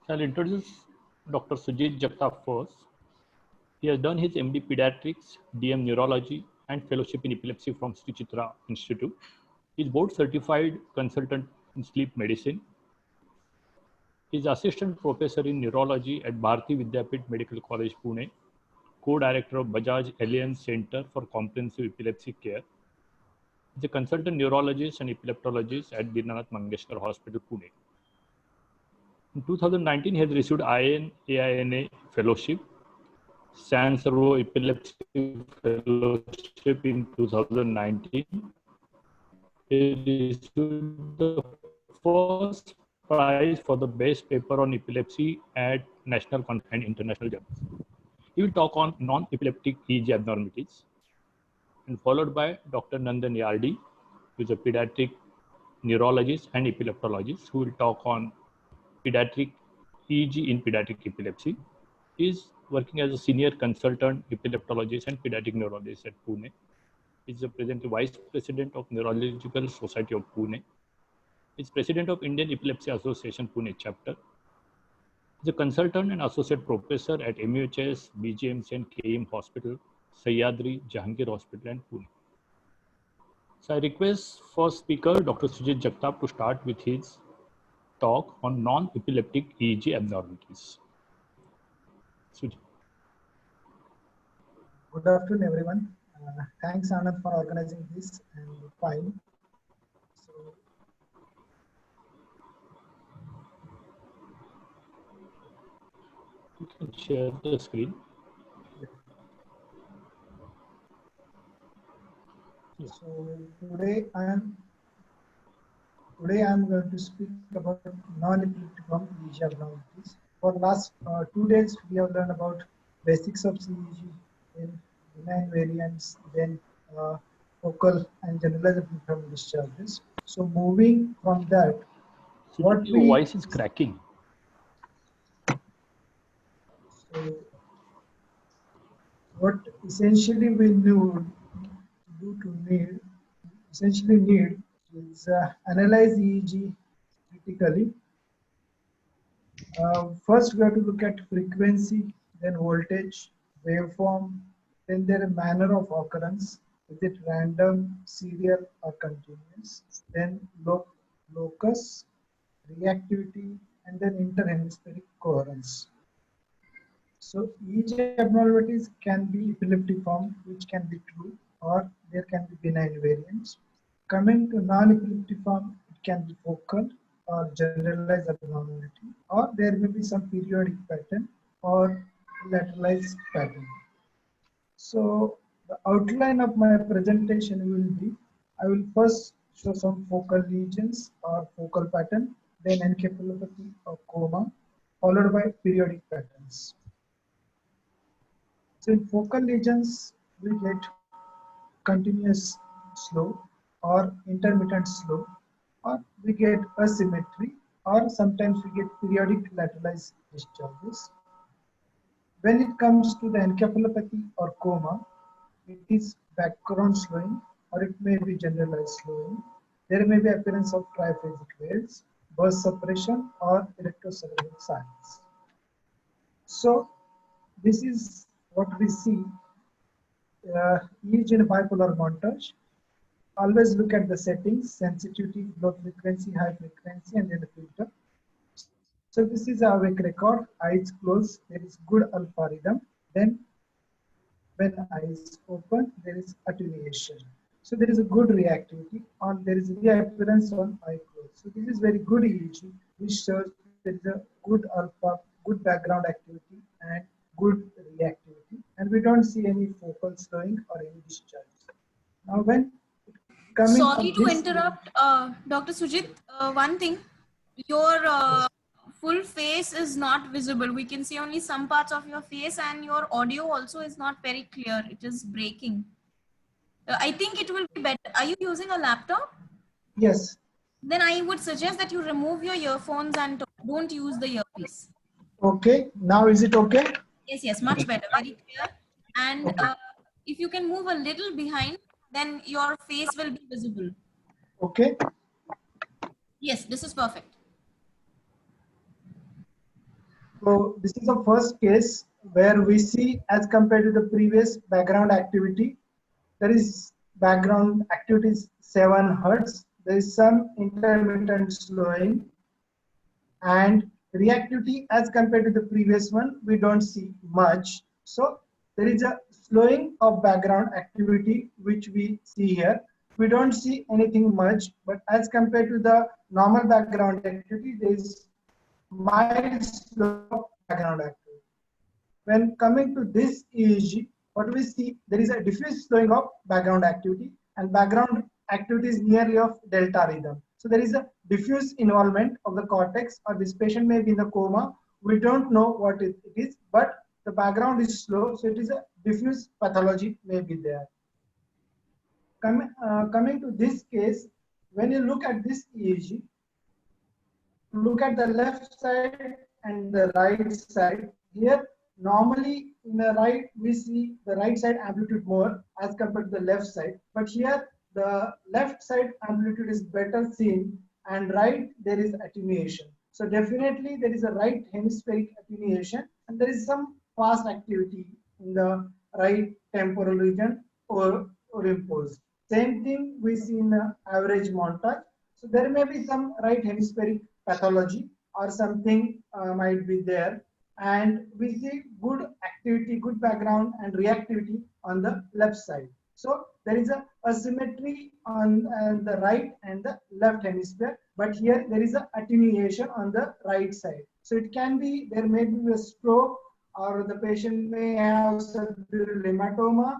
I'll introduce Dr. Sujit Jagtap first. He has done his MD Pediatrics, DM Neurology, and Fellowship in Epilepsy from Sri Chitra Institute. He is board certified consultant in sleep medicine. He is assistant professor in neurology at Bharati Vidyapit Medical College, Pune, co-director of Bajaj Alliance Center for Comprehensive Epilepsy Care. He is a consultant neurologist and epileptologist at Dinanath Mangeshkar Hospital, Pune. In 2019, he has received AINA Fellowship, San Servo Epilepsy Fellowship in 2019. He received the first prize for the best paper on epilepsy at national and international journals. He will talk on non-epileptic EEG abnormalities, and followed by Dr. Nandan Yardi, who is a pediatric neurologist and epileptologist, who will talk on pediatric EEG in pediatric epilepsy. He is working as a senior consultant epileptologist and pediatric neurologist at Pune. He is the presently vice president of Neurological Society of Pune. He is president of Indian Epilepsy Association Pune chapter. He is a consultant and associate professor at MUHS, BGMC and KEM Hospital, Sahyadri, Jahangir Hospital and Pune. So I request first speaker Dr. Sujit Jagtap to start with his talk on non-epileptic EEG abnormalities. Sujit. Good afternoon, everyone. Thanks, Anand, for organizing this and fine. So, you can share the screen. yeah. So today I am going to speak about non-epileptic EEG abnormalities. For last 2 days, we have learned about basics of EEG, in benign variants, then focal and generalized from discharges. So moving from that, Sujit, your voice is cracking. So what essentially we need is analyze EEG critically. First, we have to look at frequency, then voltage, waveform, then their manner of occurrence. Is it random, serial, or continuous? Then locus, reactivity, and then interhemispheric coherence. So EEG abnormalities can be epileptiform, which can be true, or there can be benign variants. Coming to non-epileptiform, it can be focal or generalized abnormality, or there may be some periodic pattern or lateralized pattern. So the outline of my presentation will be, I will first show some focal lesions or focal pattern, then encephalopathy or coma, followed by periodic patterns. So in focal lesions, we get continuous slow or intermittent slow, or we get asymmetry, or sometimes we get periodic lateralized discharges. When it comes to the encephalopathy or coma, it is background slowing, or it may be generalized slowing. There may be appearance of triphasic waves, burst suppression, or electrocerebral silence. So this is what we see EEG in bipolar montage. Always look at the settings, sensitivity, low frequency, high frequency, and then the filter. So this is our wake record, eyes closed, there is good alpha rhythm. Then when eyes open, there is attenuation. So there is a good reactivity, or there is reappearance on eye closed. So this is very good EEG, which shows there is a good alpha, good background activity, and good reactivity. And we don't see any focal slowing or any discharge. Now when sorry to interrupt, Dr. Sujit, one thing, your full face is not visible. We can see only some parts of your face, and your audio also is not very clear. It is breaking. I think it will be better. Are you using a laptop? Yes. Then I would suggest that you remove your earphones and don't use the earpiece. Okay. Now is it okay? Yes, much better. Very clear. And okay. If you can move a little behind, then your face will be visible. Okay. Yes, this is perfect. So this is the first case where we see, as compared to the previous background activity, there is background activity is 7 hertz. There is some intermittent slowing, and reactivity as compared to the previous one, we don't see much. So there is a slowing of background activity which we see here. We don't see anything much, but as compared to the normal background activity, there is mild slow background activity. When coming to this EEG, what we see, there is a diffuse slowing of background activity, and background activity is nearly of delta rhythm. So there is a diffuse involvement of the cortex, or this patient may be in the coma. We don't know what it is, but the background is slow, so it is a diffuse pathology may be there. Coming to this case, when you look at this EEG, look at the left side and the right side. Here, normally in the right, we see the right side amplitude more as compared to the left side. But here, the left side amplitude is better seen, and right, there is attenuation. So definitely there is a right hemispheric attenuation, and there is some fast activity in the right temporal region or imposed. Same thing we see in the average montage. So there may be some right hemispheric pathology or something might be there, and we see good activity, good background and reactivity on the left side. So there is a asymmetry on the right and the left hemisphere, but here there is a attenuation on the right side. So it can be, there may be a stroke, or the patient may have subdural hematoma,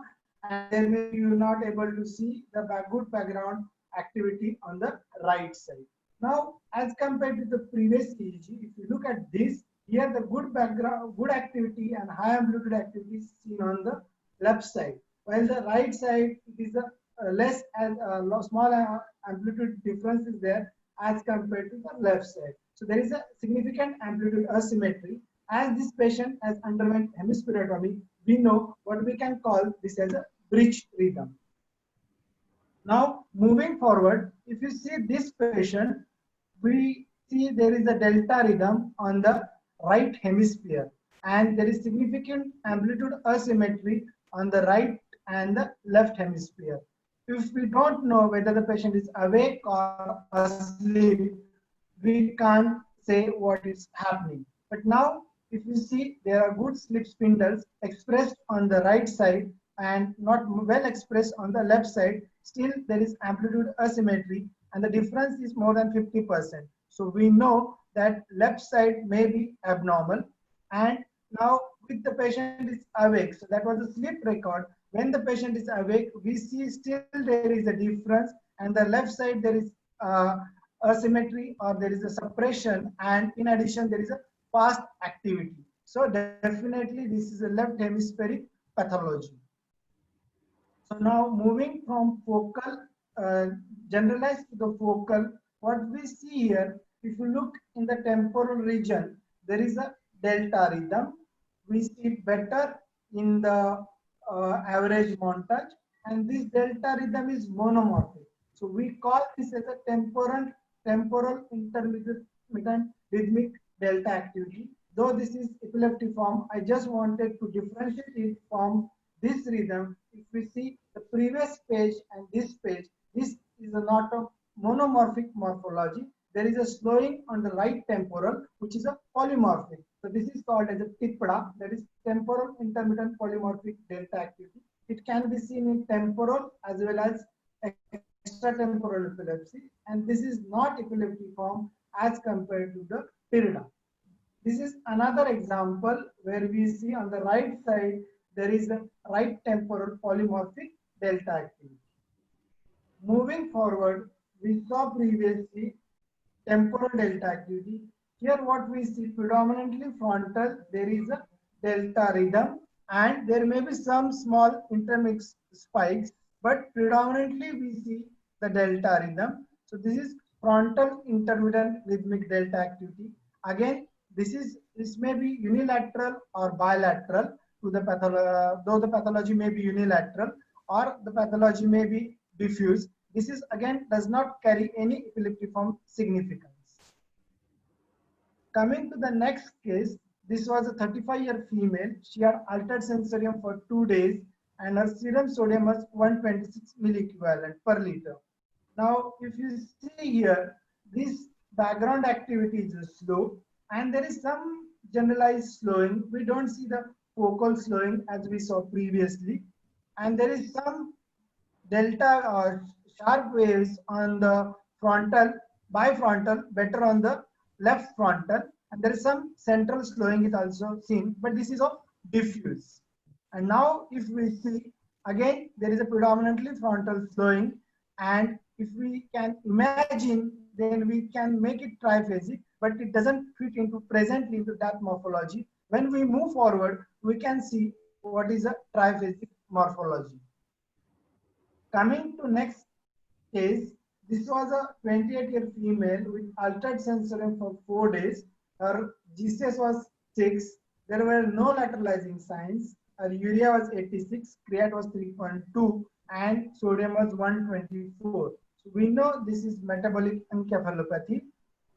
and then maybe you're not able to see the good background activity on the right side. Now, as compared to the previous EEG, if you look at this, here the good background, good activity and high amplitude activity is seen on the left side, while the right side, it is a less and small amplitude difference is there as compared to the left side. So there is a significant amplitude asymmetry. As this patient has underwent hemispherotomy, we know what we can call this as a bridge rhythm. Now, moving forward, if you see this patient, we see there is a delta rhythm on the right hemisphere, and there is significant amplitude asymmetry on the right and the left hemisphere. If we don't know whether the patient is awake or asleep, we can't say what is happening. But now, if you see, there are good sleep spindles expressed on the right side and not well expressed on the left side. Still, there is amplitude asymmetry, and the difference is more than 50%. So we know that left side may be abnormal. And now, with the patient is awake, so that was a sleep record. When the patient is awake, we see still there is a difference, and the left side there is asymmetry, or there is a suppression, and in addition there is a fast activity. So definitely this is a left hemispheric pathology. So now moving from focal, generalized to the focal, what we see here, if you look in the temporal region, there is a delta rhythm. We see it better in the average montage, and this delta rhythm is monomorphic. So we call this as a temporal intermittent rhythmic delta activity. Though this is epileptic form, I just wanted to differentiate it from this rhythm. If we see the previous page and this page, this is a not of monomorphic morphology. There is a slowing on the right temporal, which is a polymorphic. So this is called as a TIPDA, that is temporal intermittent polymorphic delta activity. It can be seen in temporal as well as extratemporal epilepsy, and this is not epileptic form as compared to the TIRDA. This is another example where we see on the right side there is a right temporal polymorphic delta activity. Moving forward, we saw previously temporal delta activity. Here what we see predominantly frontal, there is a delta rhythm, and there may be some small intermixed spikes, but predominantly we see the delta rhythm. So this is frontal intermittent rhythmic delta activity. Again, this may be unilateral or bilateral to the pathology, though the pathology may be unilateral or the pathology may be diffuse. This is again does not carry any epileptiform significance. Coming to the next case, this was a 35-year female. She had altered sensorium for 2 days and her serum sodium was 126 milliequivalent per liter. Now, if you see here, this background activity is slow and there is some generalized slowing. We don't see the focal slowing as we saw previously. And there is some delta or sharp waves on the frontal, bifrontal, better on the left frontal. And there is some central slowing is also seen, but this is of diffuse. And now if we see, again, there is a predominantly frontal slowing. And if we can imagine, then we can make it triphasic, but it doesn't fit into presently into that morphology. When we move forward, we can see what is a triphasic morphology. Coming to next case, this was a 28-year female with altered sensorium for 4 days. Her GCS was 6. There were no lateralizing signs. Her urea was 86, creat was 3.2, and sodium was 124. So we know this is metabolic encephalopathy.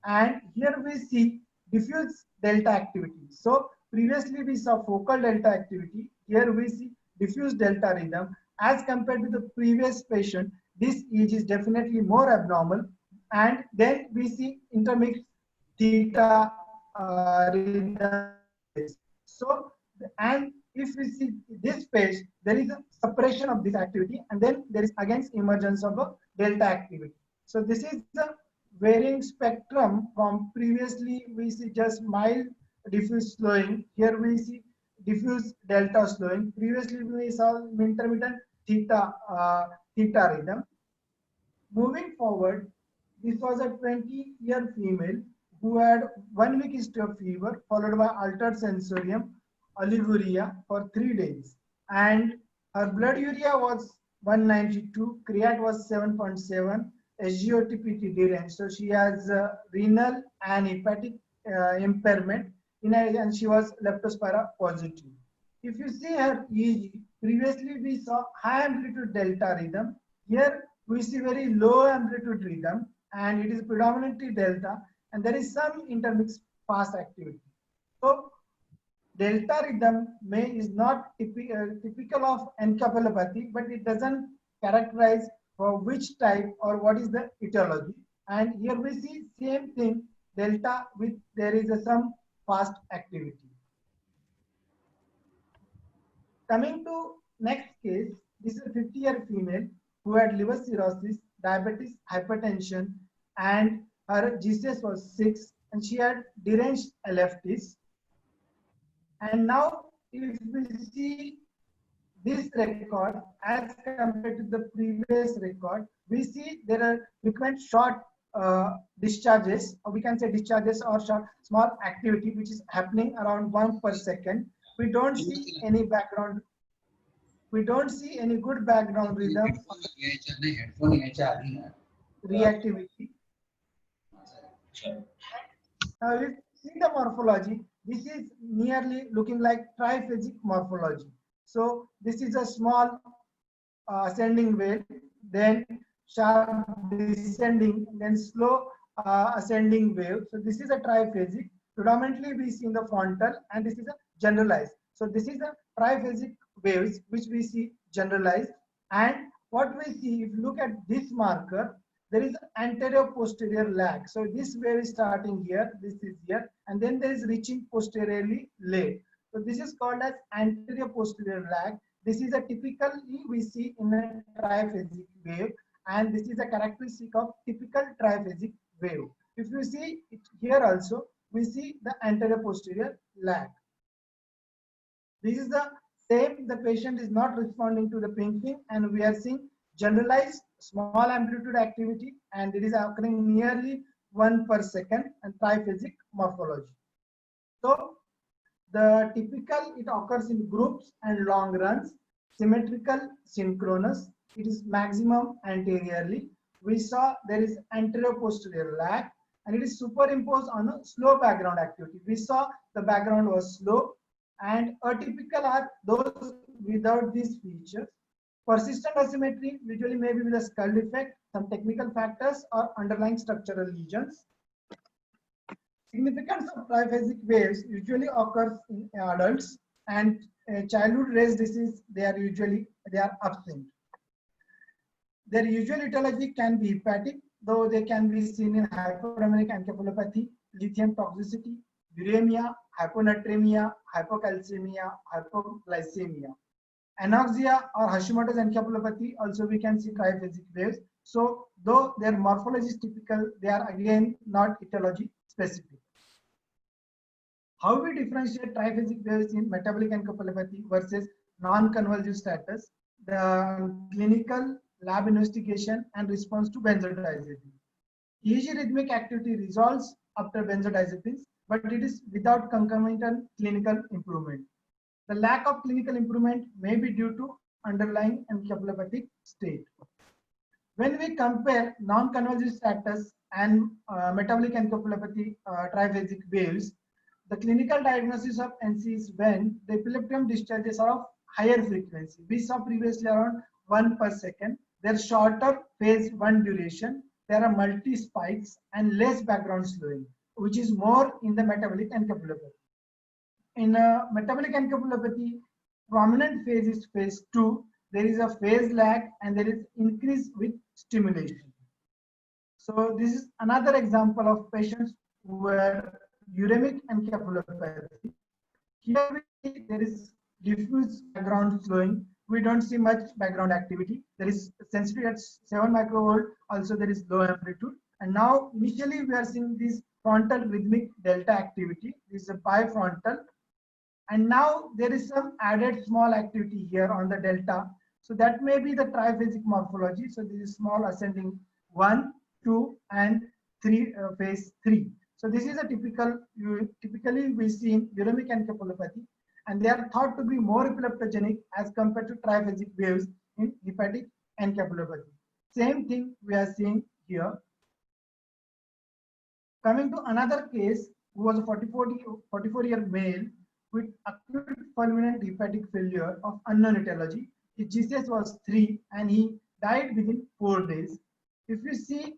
And here we see diffuse delta activity. So previously we saw focal delta activity. Here we see diffuse delta rhythm. As compared to the previous patient, this EEG is definitely more abnormal. And then we see intermixed theta rhythm. So, and if we see this page, there is a suppression of this activity, and then there is again emergence of a delta activity. So this is the varying spectrum from previously we see just mild diffuse slowing. Here we see diffuse delta slowing. Previously we saw intermittent theta rhythm. Moving forward, this was a 20-year female who had 1 week history of fever followed by altered sensorium, oliguria for 3 days. And her blood urea was 192, creat was 7.7, SGOT-PT deranged. So she has renal and hepatic impairment, and she was leptospira positive. If you see her EEG, previously we saw high amplitude delta rhythm. Here we see very low amplitude rhythm, and it is predominantly delta, and there is some intermixed fast activity. So delta rhythm is not typical of encephalopathy, but it doesn't characterize for which type or what is the etiology. And here we see same thing, delta with there is some fast activity. Coming to next case, this is a 50-year female who had liver cirrhosis, diabetes, hypertension, and her GCS was 6, and she had deranged LFTs. And now, if we see this record as compared to the previous record, we see there are frequent short discharges, or we can say discharges or short small activity which is happening around 1 per second. We don't see any background. We don't see any good background rhythm, reactivity. Now, if you see the morphology, this is nearly looking like triphasic morphology. So this is a small ascending wave, then sharp descending, then slow ascending wave. So this is a triphasic. Predominantly we see in the frontal, and this is a generalized. So this is a triphasic waves which we see generalized. And what we see, if you look at this marker, there is anterior posterior lag. So this wave is starting here, this is here, and then there is reaching posteriorly late. So this is called as anterior posterior lag. This is a typically we see in a triphasic wave, and this is a characteristic of typical triphasic wave. If you see it here also, we see the anterior posterior lag. This is the same, the patient is not responding to the pinking, and we are seeing generalized small amplitude activity, and it is occurring nearly 1 per second, and triphasic morphology. So the typical, it occurs in groups and long runs, symmetrical, synchronous. It is maximum anteriorly. We saw there is anterior posterior lag, and it is superimposed on a slow background activity. We saw the background was slow, and atypical are those without these features. Persistent asymmetry usually may be with a skull defect, some technical factors, or underlying structural lesions. Significance of triphasic waves usually occurs in adults, and childhood race disease, they are absent. Their usual etiology can be hepatic, though they can be seen in hyporaminic encephalopathy, lithium toxicity, uremia, hyponatremia, hypocalcemia, hypoglycemia. Anoxia or Hashimoto's encephalopathy, also we can see triphasic waves. So though their morphology is typical, they are again not etiology specific. How we differentiate triphasic waves in metabolic encephalopathy versus non-convulsive status? The clinical lab investigation and response to benzodiazepine. EEG rhythmic activity resolves after benzodiazepines, but it is without concomitant clinical improvement. The lack of clinical improvement may be due to underlying encephalopathic state. When we compare non-convulsive status and metabolic encephalopathy triphasic waves, the clinical diagnosis of NC is when the epileptium discharges are of higher frequency. We saw previously around 1 per second. They're shorter phase 1 duration. There are multi-spikes and less background slowing, which is more in the metabolic encephalopathy. In metabolic encephalopathy, prominent phase is phase 2. There is a phase lag and there is increase with stimulation. So this is another example of patients who were uremic encephalopathy. Here there is diffuse background slowing. We don't see much background activity. There is sensitivity at 7 microvolt. Also there is low amplitude. And now initially we are seeing this frontal rhythmic delta activity. This is a bifrontal. And now there is some added small activity here on the delta. So that may be the triphasic morphology. So this is small ascending 1, 2, and 3 phase 3. So this is a typically we see in uremic encephalopathy, and they are thought to be more epileptogenic as compared to triphasic waves in hepatic encephalopathy. Same thing we are seeing here. Coming to another case, who was a 44-year male with acute fulminant hepatic failure of unknown etiology. His GCS was 3 and he died within 4 days. If you see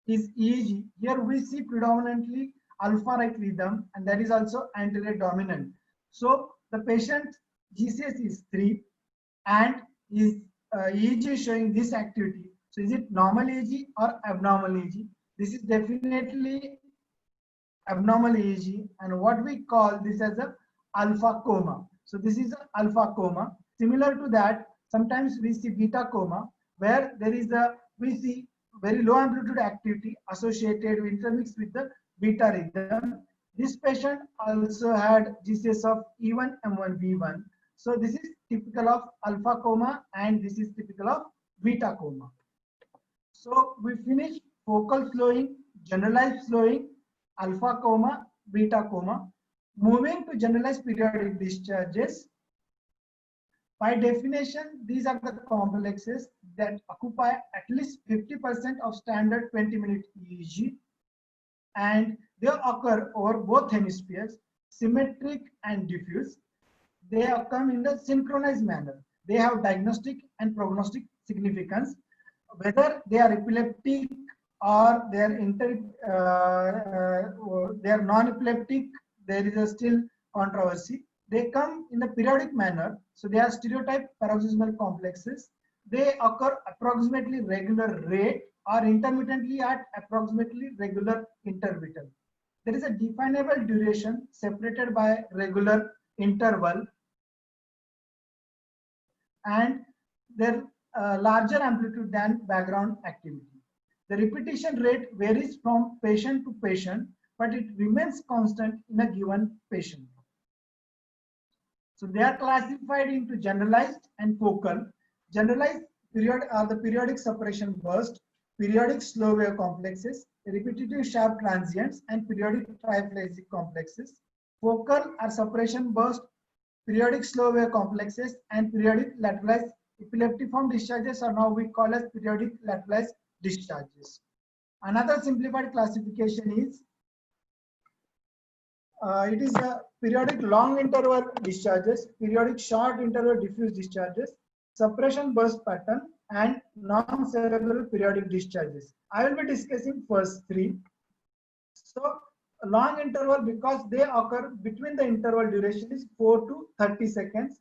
his EEG, here we see predominantly alpha right rhythm, and that is also anterior dominant. So the patient GCS is 3 and his EEG is showing this activity. So is it normal EEG or abnormal EEG? This is definitely abnormal EEG, and what we call this as a alpha coma. So this is an alpha coma. Similar to that, sometimes we see beta coma, where there is we see very low amplitude activity associated with intermixed with the beta rhythm. This patient also had GCS of E1, M1, V1. So this is typical of alpha coma and this is typical of beta coma. So we finish focal slowing, generalized slowing, alpha coma, beta coma. Moving to generalized periodic discharges. By definition, these are the complexes that occupy at least 50% of standard 20-minute EEG, and they occur over both hemispheres, symmetric and diffuse. They occur in a synchronized manner. They have diagnostic and prognostic significance. Whether they are epileptic or they are non-epileptic, there is a still controversy. They come in a periodic manner, so they are stereotype paroxysmal complexes. They occur approximately regular rate or intermittently at approximately regular interval. There is a definable duration separated by regular interval, and their larger amplitude than background activity. The repetition rate varies from patient to patient, but it remains constant in a given patient. So they are classified into generalized and focal. Generalized period are the periodic suppression burst, periodic slow wave complexes, repetitive sharp transients, and periodic triphasic complexes. Focal are suppression burst, periodic slow wave complexes, and periodic lateralized epileptiform discharges are now we call as periodic lateralized discharges. Another simplified classification is it is a periodic long interval discharges, periodic short interval diffuse discharges, suppression burst pattern, and non-cerebral periodic discharges. I will be discussing first three. So long interval because they occur between the interval duration is 4 to 30 seconds.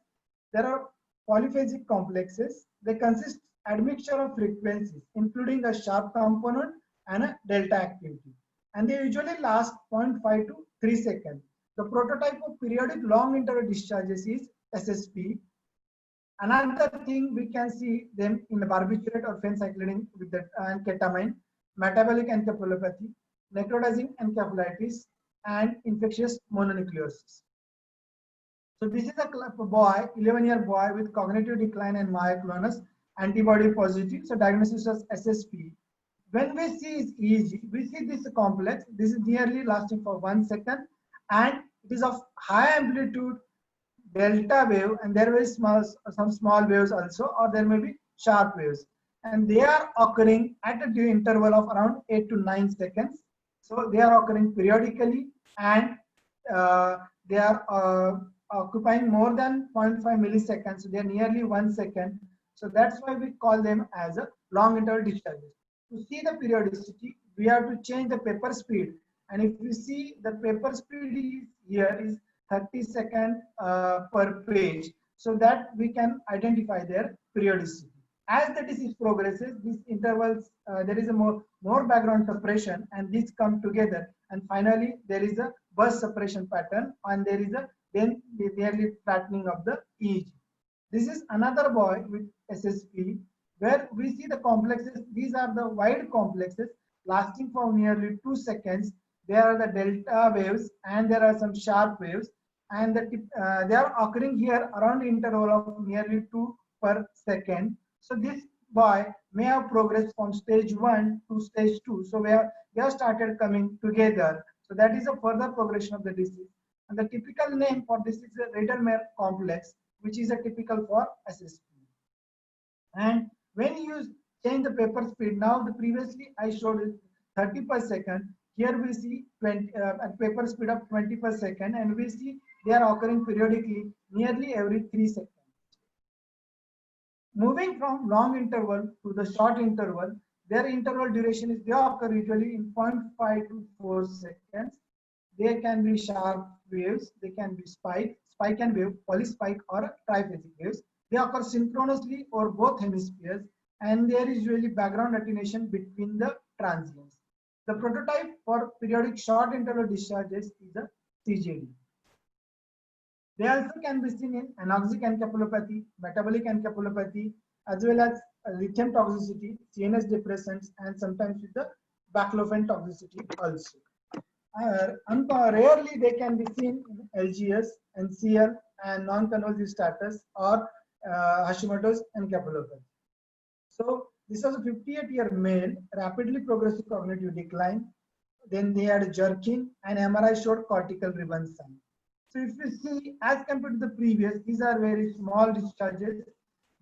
There are polyphasic complexes. They consist admixture of frequencies, including a sharp component and a delta activity. And they usually last 0.5 to 3 seconds. The prototype of periodic long interval discharges is SSP. Another thing we can see them in the barbiturate or phencyclidine with the ketamine, metabolic encephalopathy, necrotizing encephalitis, and infectious mononucleosis. So this is a boy, 11-year boy with cognitive decline and myoclonus, antibody positive, so diagnosis as SSP. When we see his EEG, we see this complex. This is nearly lasting for 1 second, and it is of high amplitude delta wave, and there will be some small waves also, or there may be sharp waves, and they are occurring at a interval of around 8 to 9 seconds. So they are occurring periodically, and they are occupying more than 0.5 milliseconds. So they are nearly 1 second. So that's why we call them as a long interval discharges. To see the periodicity, we have to change the paper speed. And if you see the paper speed here is 30 seconds per page, so that we can identify their periodicity. As the disease progresses, these intervals, there is a more background suppression, and these come together, and finally there is a burst suppression pattern, and there is a then the nearly flattening of the EEG. This is another boy with SSP, where we see the complexes. These are the wide complexes lasting for nearly 2 seconds. There are the delta waves, and there are some sharp waves, and they are occurring here around the interval of nearly 2 per second. So this boy may have progressed from stage 1 to stage 2. So they have started coming together. So that is a further progression of the disease. And the typical name for this is a Redermer complex, which is a typical for SSP. And when you change the paper speed, now the previously I showed it 30 per second. Here we see 20 at paper speed of 20 per second, and we see they are occurring periodically nearly every 3 seconds. Moving from long interval to the short interval, their interval duration is they occur usually in 0.5 to 4 seconds. They can be sharp waves, they can be spike and wave, polyspike, or triphasic waves. They occur synchronously over both hemispheres, and there is usually background attenuation between the transients. The prototype for periodic short interval discharges is a CJD. They also can be seen in anoxic encephalopathy, metabolic encephalopathy, as well as lithium toxicity, CNS depressants, and sometimes with the baclofen toxicity also. Rarely they can be seen in LGS, NCL, and non-convulsive status, or Hashimoto's encephalopathy. So this was a 58-year male, rapidly progressive cognitive decline. Then they had jerking, and MRI showed cortical ribbon sign. So if you see, as compared to the previous, these are very small discharges.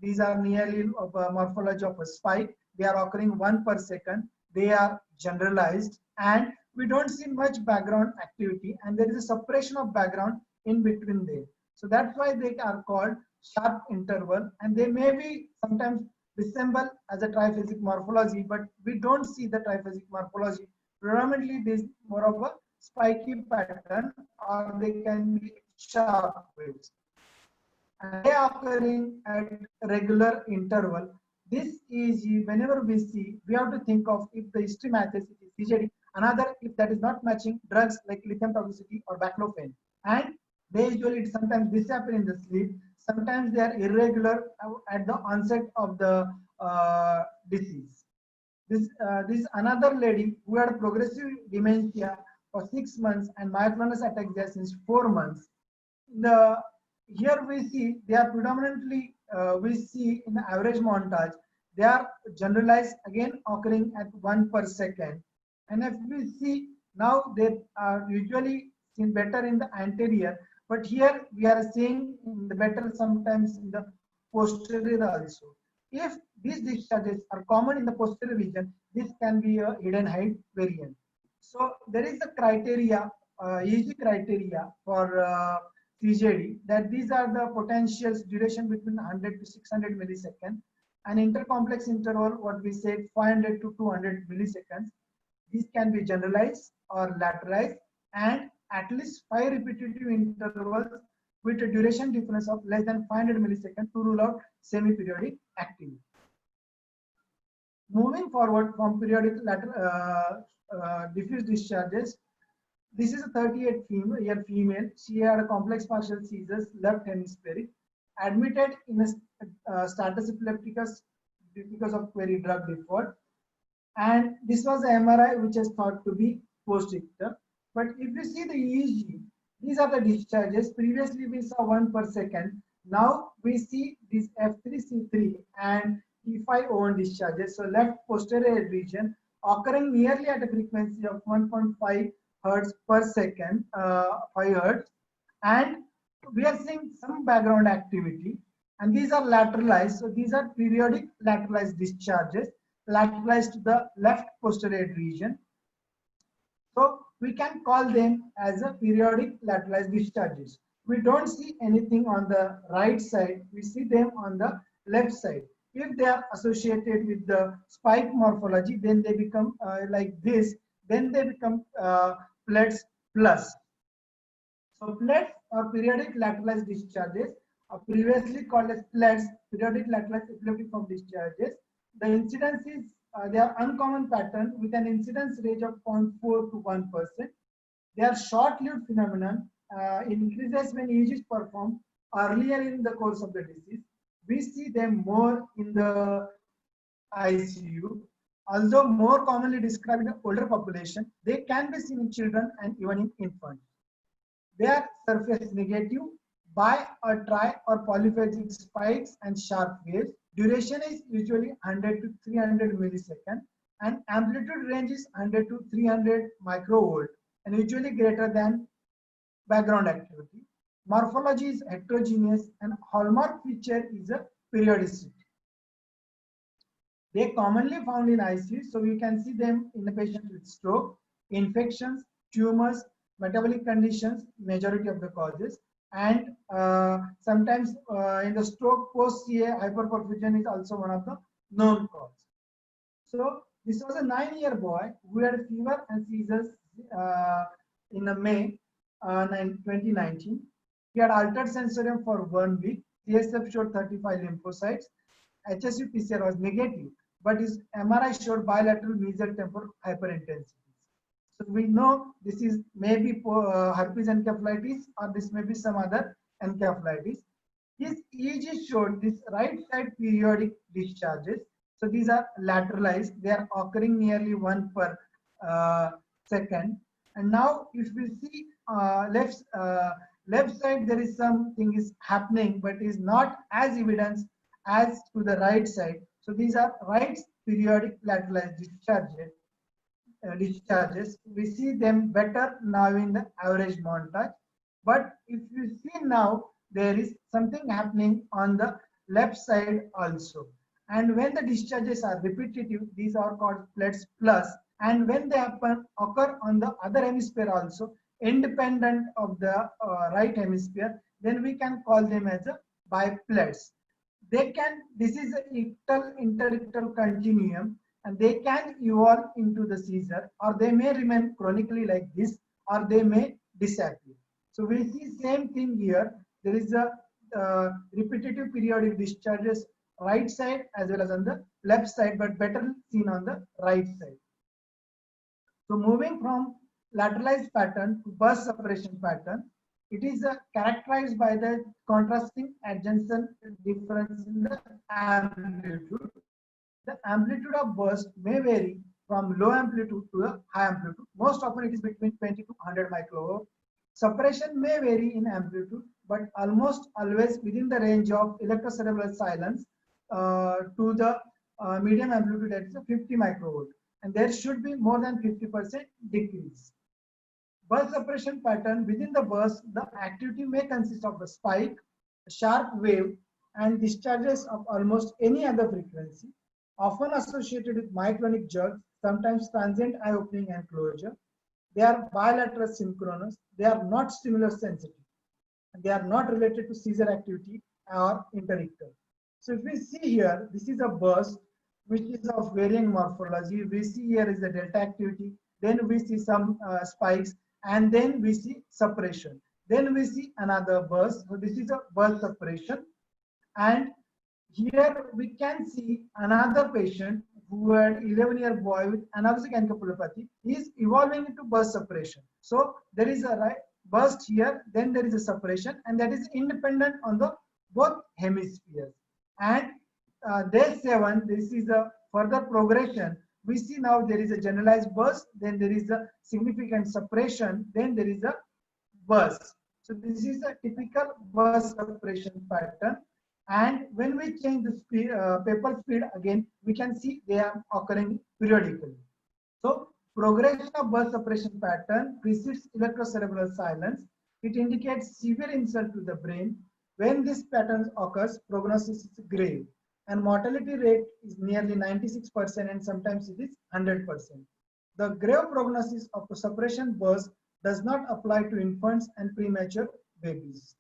These are nearly of a morphology of a spike. They are occurring 1 per second. They are generalized, and we don't see much background activity, and there is a suppression of background in between them. So that's why they are called sharp interval, and they may be sometimes resemble as a triphasic morphology, but we don't see the triphasic morphology. Predominantly, this is more of a spiky pattern, or they can be sharp waves. And they are occurring at regular interval. This is, whenever we see, we have to think of if the history matches, it is CJD. Another, if that is not matching, drugs like lithium toxicity or baclofen. And they usually sometimes disappear in the sleep. Sometimes they are irregular at the onset of the disease. This is another lady who had progressive dementia for 6 months and myoclonus ataxia since 4 months. Here we see they are predominantly, we see in the average montage, they are generalized, again occurring at 1 per second. And if we see now, they are usually seen better in the anterior, but here we are seeing the better sometimes in the posterior also. If these discharges are common in the posterior region, this can be a hidden height variant. So there is a criteria, EEG criteria for CJD, that these are the potentials duration between 100 to 600 milliseconds, and intercomplex interval, what we said, 500 to 200 milliseconds. These can be generalized or lateralized, and at least 5 repetitive intervals with a duration difference of less than 500 milliseconds to rule out semi-periodic activity. Moving forward from periodic diffuse discharges, this is a 38-year female. She had a complex partial seizures, left hemispheric, admitted in a status epilepticus because of query drug default. And this was the MRI, which is thought to be post-ictal. But if you see the EEG, these are the discharges. Previously, we saw 1 per second. Now we see these F3C3 and T5O1 discharges. So left posterior region occurring nearly at a frequency of 1.5 hertz per second, 5 hertz. And we are seeing some background activity. And these are lateralized. So these are periodic lateralized discharges, lateralized to the left posterior region. So we can call them as a periodic lateralized discharges. We don't see anything on the right side. We see them on the left side. If they are associated with the spike morphology, then they become like this. Then they become PLEDS plus. So PLEDS or periodic lateralized discharges are previously called as PLEDS, periodic lateralized epileptic form discharges. The incidence is they are uncommon pattern with an incidence range of 0.4 to 1%. They are short-lived phenomenon. Increases when EEG is performed earlier in the course of the disease. We see them more in the ICU. Although more commonly described in the older population, they can be seen in children and even in infants. They are surface negative, bi or tri or polyphasic spikes and sharp waves. Duration is usually 100 to 300 milliseconds and amplitude range is 100 to 300 microvolt and usually greater than background activity. Morphology is heterogeneous and hallmark feature is a periodicity. They are commonly found in ICU, so we can see them in the patient with stroke, infections, tumors, metabolic conditions, majority of the causes. And sometimes in the stroke post-CA, hyperperfusion is also one of the known causes. So this was a 9-year boy who had fever and seizures in May 2019. He had altered sensorium for 1 week. CSF showed 35 lymphocytes. HSU PCR was negative, but his MRI showed bilateral mesial temporal hyperintensity. So we know this is maybe herpes encephalitis or this may be some other encephalitis. His EEG showed this right side periodic discharges. So these are lateralized. They are occurring nearly 1 per second. And now if we see left side, there is something is happening, but is not as evidence as to the right side. So these are right periodic lateralized discharges. We see them better now in the average montage. But if you see now, there is something happening on the left side also. And when the discharges are repetitive, these are called PLEDS plus. And when they occur on the other hemisphere also, independent of the right hemisphere, then we can call them as a biplets. This is an interictal continuum, and they can evolve into the seizure, or they may remain chronically like this, or they may disappear. So we see same thing here. There is a repetitive periodic discharges right side as well as on the left side, but better seen on the right side. So moving from lateralized pattern to burst separation pattern, it is characterized by the contrasting adjacent difference in the amplitude. The amplitude of burst may vary from low amplitude to a high amplitude. Most often it is between 20 to 100 microvolts. Suppression may vary in amplitude, but almost always within the range of electrocerebral silence to the medium amplitude, that is 50 microvolt. And there should be more than 50% decrease. Burst suppression pattern, within the burst, the activity may consist of a spike, a sharp wave, and discharges of almost any other frequency, often associated with myoclonic jerks, sometimes transient eye opening and closure. They are bilateral synchronous. They are not stimulus sensitive. And they are not related to seizure activity or interictal. So if we see here, this is a burst which is of varying morphology. We see here is the delta activity. Then we see some spikes, and then we see suppression. Then we see another burst. So this is a burst suppression. And here we can see another patient who had 11-year boy with anaphasic encephalopathy is evolving into burst suppression. So there is a burst here, then there is a suppression, and that is independent on the both hemispheres. And day 7, this is a further progression. We see now there is a generalized burst, then there is a significant suppression, then there is a burst. So this is a typical burst suppression pattern. And when we change the speed, paper speed again, we can see they are occurring periodically. So progression of burst suppression pattern precedes electrocerebral silence. It indicates severe insult to the brain. When this pattern occurs, prognosis is grave, and mortality rate is nearly 96%, and sometimes it is 100%. The grave prognosis of the suppression burst does not apply to infants and premature babies.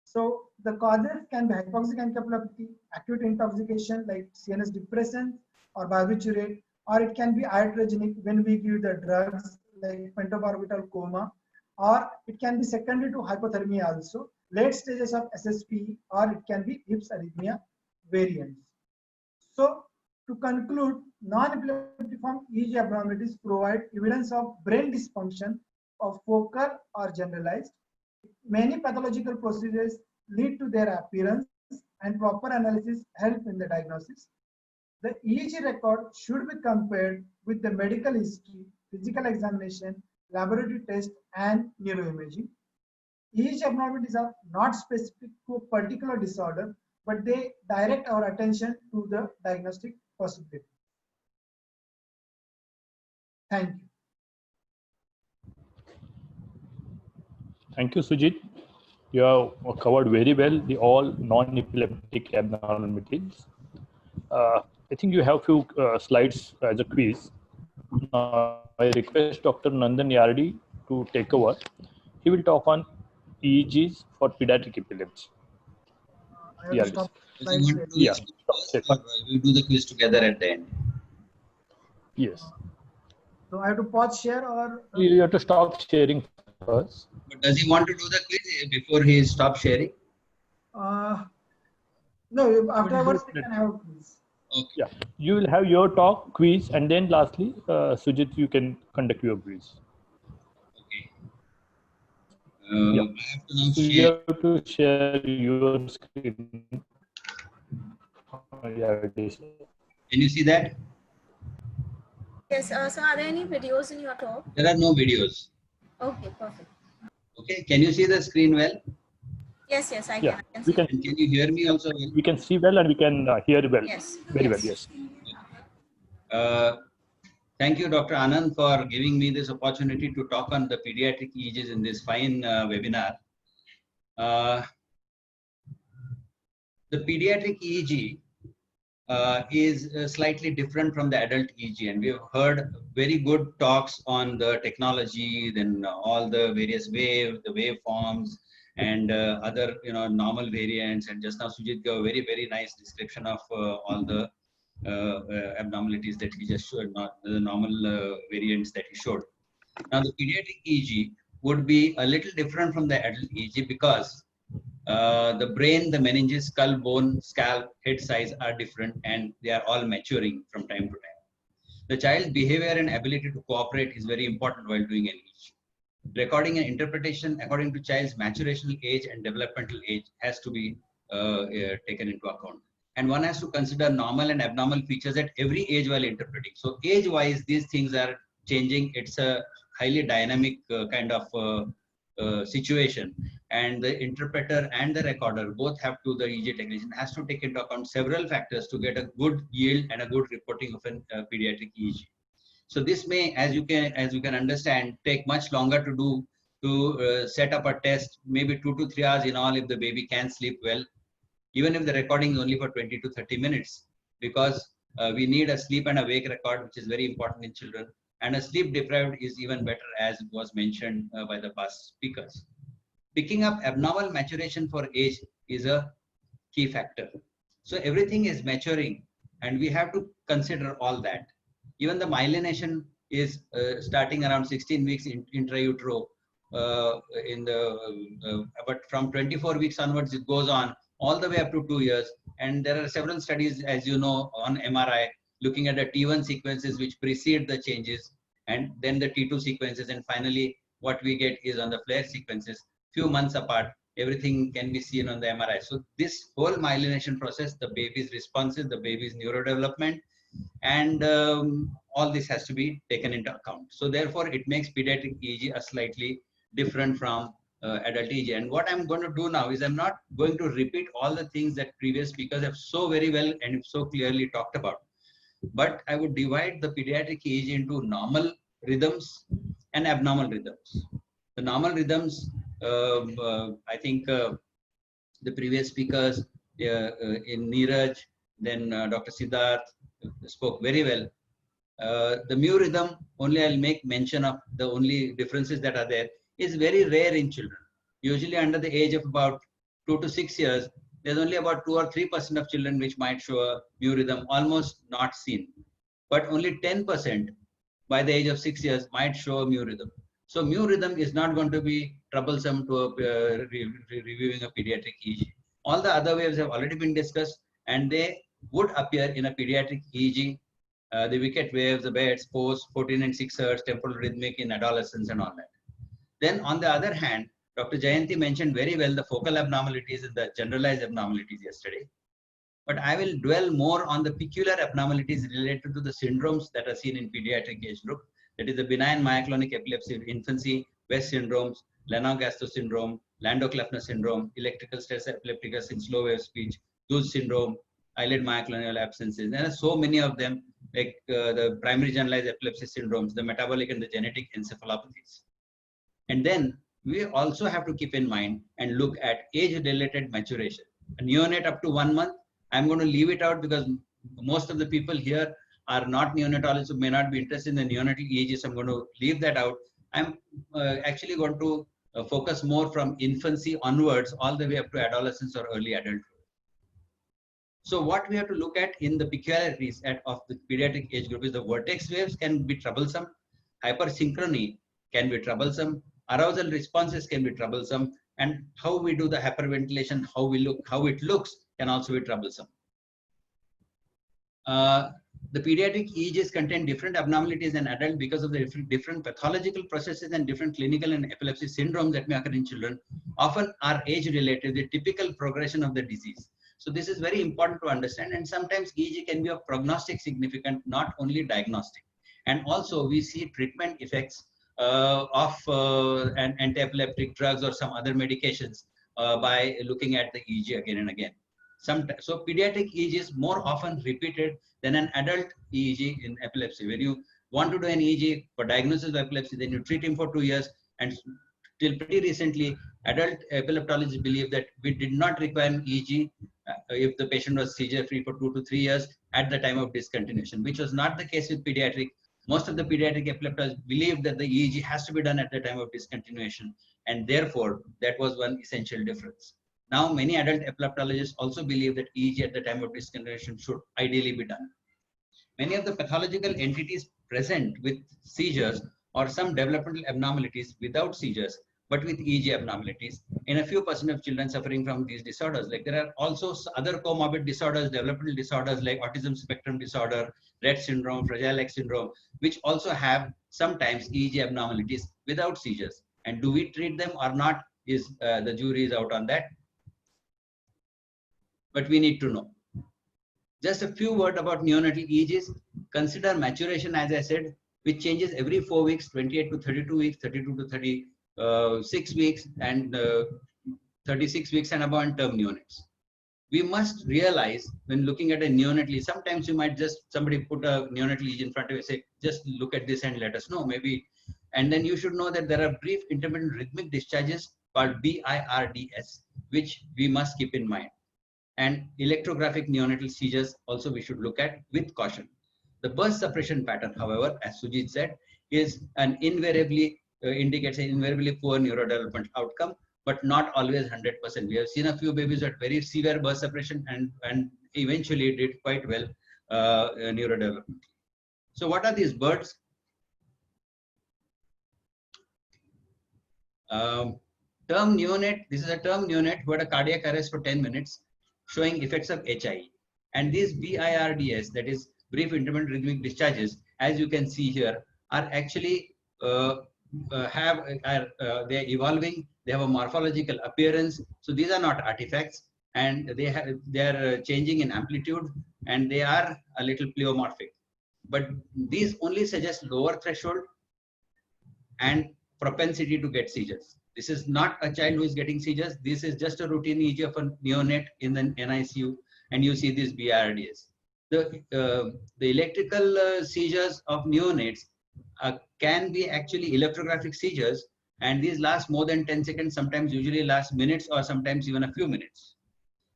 So the causes can be hypoxic encephalopathy, acute intoxication like CNS depressant or barbiturate, or it can be iatrogenic when we give the drugs like pentobarbital coma, or it can be secondary to hypothermia also, late stages of SSP, or it can be Hips arrhythmia variants. So to conclude, non-epileptiform EEG abnormalities provide evidence of brain dysfunction of focal or generalized. Many pathological procedures lead to their appearance, and proper analysis help in the diagnosis. The EEG record should be compared with the medical history, physical examination, laboratory test, and neuroimaging. EEG abnormalities are not specific to a particular disorder, but they direct our attention to the diagnostic possibility. Thank you. Thank you, Sujit. You have covered very well the all non-epileptic abnormalities. I think you have few slides as a quiz. I request Dr. Nandan Yardi to take over. He will talk on EEGs for pediatric epilepsy. I have to stop slides. Yeah. We'll do the quiz together at the end. Yes. So I have to pause share, or You have to stop sharing first. But does he want to do the quiz before he stops sharing? no, afterwards we can have a quiz. Okay. Yeah. You will have your talk, quiz, and then lastly, Sujit, you can conduct your quiz. Okay. Yeah. I have to now So you share. have to share your screen. Yeah, it is. Can you see that? Yes, so are there any videos in your talk? There are no videos. Okay, perfect. Okay. Can you see the screen well? Yes, yes, I Yeah, can. we can. And can you hear me also well? We can see well and we can hear well. Yes. Very well. Yes. Uh, thank you, Dr. Anand, for giving me this opportunity to talk on the pediatric EEGs in this fine webinar. The pediatric EEG is slightly different from the adult EEG, and we have heard very good talks on the technology, then all the various the waveforms, and other normal variants. And just now Sujit gave a very nice description of all the abnormalities that he just showed, not the normal variants that he showed. Now the pediatric EEG would be a little different from the adult EEG because the brain, the meninges, skull, bone, scalp, head size are different, and they are all maturing from time to time. The child's behavior and ability to cooperate is very important while doing an EEG. Recording and interpretation according to child's maturational age and developmental age has to be taken into account. And one has to consider normal and abnormal features at every age while interpreting. So age-wise, these things are changing. It's a highly dynamic kind of situation, and the interpreter and the recorder both have to, the EEG technician has to take into account several factors to get a good yield and a good reporting of a pediatric EEG. So this may, as you can understand, take much longer to do, to set up a test, maybe 2 to 3 hours in all if the baby can sleep well, even if the recording is only for 20 to 30 minutes, because we need a sleep and awake record, which is very important in children. And a sleep deprived is even better, as was mentioned by the past speakers. Picking up abnormal maturation for age is a key factor. So everything is maturing, and we have to consider all that. Even the myelination is starting around 16 weeks intra-utero, but from 24 weeks onwards, it goes on all the way up to 2 years. And there are several studies, as you know, on MRI, looking at the T1 sequences which precede the changes, and then the T2 sequences, and finally what we get is on the flare sequences, few months apart. Everything can be seen on the MRI. So this whole myelination process, the baby's responses, the baby's neurodevelopment, and all this has to be taken into account. So therefore, it makes pediatric EEG a slightly different from adult EEG. And what I'm going to do now is I'm not going to repeat all the things that previous speakers have so very well and so clearly talked about, but I would divide the pediatric EEG into normal rhythms and abnormal rhythms. The normal rhythms, I think the previous speakers in Neeraj, then Dr. Siddharth spoke very well. The mu rhythm, only I'll make mention of the only differences that are there, is very rare in children. Usually under the age of about 2 to 6 years, there's only about 2 or 3% of children which might show a mu rhythm, almost not seen. But only 10% by the age of 6 years might show a mu rhythm. So mu rhythm is not going to be troublesome to reviewing a pediatric EEG. All the other waves have already been discussed, and they would appear in a pediatric EEG. The wicket waves, the Baird's post, 14 and 6 hertz, temporal rhythmic in adolescence and all that. Then on the other hand, Dr. Jayanti mentioned very well the focal abnormalities and the generalized abnormalities yesterday. But I will dwell more on the peculiar abnormalities related to the syndromes that are seen in pediatric age group. That is the benign myoclonic epilepsy of infancy, West syndromes, Lennox-Gastaut syndrome, Landau-Kleffner syndrome, electrical stress epilepticus in slow wave speech, Duz syndrome, eyelid myoclonial absences. There are so many of them, like the primary generalized epilepsy syndromes, the metabolic and the genetic encephalopathies. And then we also have to keep in mind and look at age-related maturation. A neonate up to 1 month, I'm going to leave it out because most of the people here are not neonatologists who may not be interested in the neonatal EEG, so I'm going to leave that out. I'm actually going to focus more from infancy onwards all the way up to adolescence or early adulthood. So what we have to look at in the peculiarities of the pediatric age group is the vertex waves can be troublesome, hypersynchrony can be troublesome, arousal responses can be troublesome, and how we do the hyperventilation, how it looks can also be troublesome. The pediatric EEGs contain different abnormalities in adults because of the different pathological processes and different clinical and epilepsy syndromes that may occur in children, often are age-related, the typical progression of the disease. So this is very important to understand, and sometimes EEG can be of prognostic significance, not only diagnostic. And also we see treatment effects of anti-epileptic drugs or some other medications by looking at the EEG again and again. So pediatric EEG is more often repeated than an adult EEG in epilepsy. When you want to do an EEG for diagnosis of epilepsy, then you treat him for 2 years, and till pretty recently, adult epileptologists believe that we did not require an EEG if the patient was seizure-free for 2 to 3 years at the time of discontinuation, which was not the case with pediatric. Most of the pediatric epileptologists believed that the EEG has to be done at the time of discontinuation, and therefore that was one essential difference. Now, many adult epileptologists also believe that EEG at the time of discontinuation should ideally be done. Many of the pathological entities present with seizures or some developmental abnormalities without seizures, but with EEG abnormalities in a few % of children suffering from these disorders. Like there are also other comorbid disorders, developmental disorders like autism spectrum disorder, Rett syndrome, Fragile X syndrome, which also have sometimes EEG abnormalities without seizures. And do we treat them or not is the jury is out on that. But we need to know. Just a few words about neonatal EEGs. Consider maturation, as I said, which changes every 4 weeks, 28 to 32 weeks, 32 to 36 weeks, and 36 weeks and above in term neonates. We must realize when looking at a neonatal, sometimes you might just, somebody put a neonatal EEG in front of you, say, just look at this and let us know, maybe. And then you should know that there are brief intermittent rhythmic discharges called BIRDS, which we must keep in mind. And electrographic neonatal seizures also we should look at with caution. The burst suppression pattern, however, as Sujit said, is an invariably indicates an invariably poor neurodevelopment outcome, but not always 100%. We have seen a few babies at very severe burst suppression and eventually did quite well neurodevelopment. So what are these birds? Term neonate, this is a term neonate who had a cardiac arrest for 10 minutes, showing effects of HI. And these BIRDS, that is brief intermittent rhythmic discharges, as you can see here, are actually they're evolving. They have a morphological appearance. So these are not artifacts, and they are changing in amplitude, and they are a little pleomorphic. But these only suggest lower threshold and propensity to get seizures. This is not a child who is getting seizures. This is just a routine EEG of a neonate in the NICU, and you see these BIRDS. The electrical seizures of neonates can be actually electrographic seizures, and these last more than 10 seconds, sometimes usually last minutes or sometimes even a few minutes.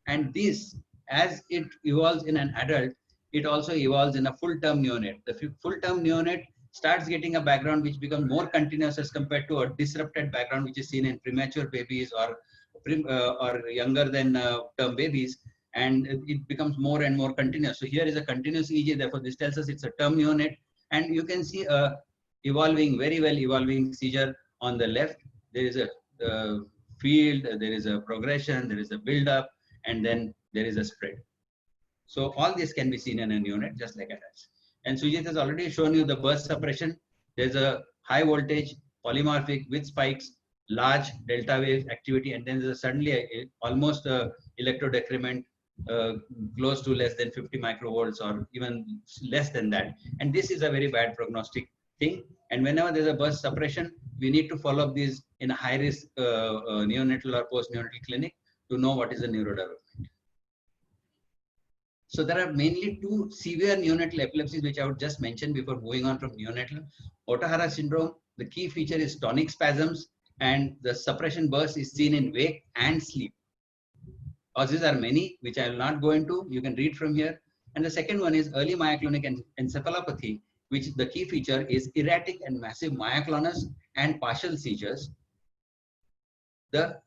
And this, as it evolves in an adult, it also evolves in a full-term neonate. The full-term neonate starts getting a background which becomes more continuous as compared to a disrupted background which is seen in premature babies or younger than term babies, and it becomes more and more continuous. So here is a continuous EEG, therefore this tells us it's a term neonate, and you can see a evolving, very well evolving seizure on the left. There is a field, there is a progression, there is a build-up, and then there is a spread. So all this can be seen in a neonate just like adults. And Sujit has already shown you the burst suppression. There's a high voltage, polymorphic with spikes, large delta wave activity, and then there's suddenly almost a electrodecrement close to less than 50 microvolts or even less than that. And this is a very bad prognostic thing. And whenever there's a burst suppression, we need to follow up these in a high risk neonatal or post-neonatal clinic to know what is the neurodevelopment. So there are mainly two severe neonatal epilepsies which I would just mention before moving on from neonatal. Ohtahara syndrome, the key feature is tonic spasms, and the suppression burst is seen in wake and sleep. Causes are many, which I will not go into. You can read from here. And the second one is early myoclonic encephalopathy, which the key feature is erratic and massive myoclonus and partial seizures. The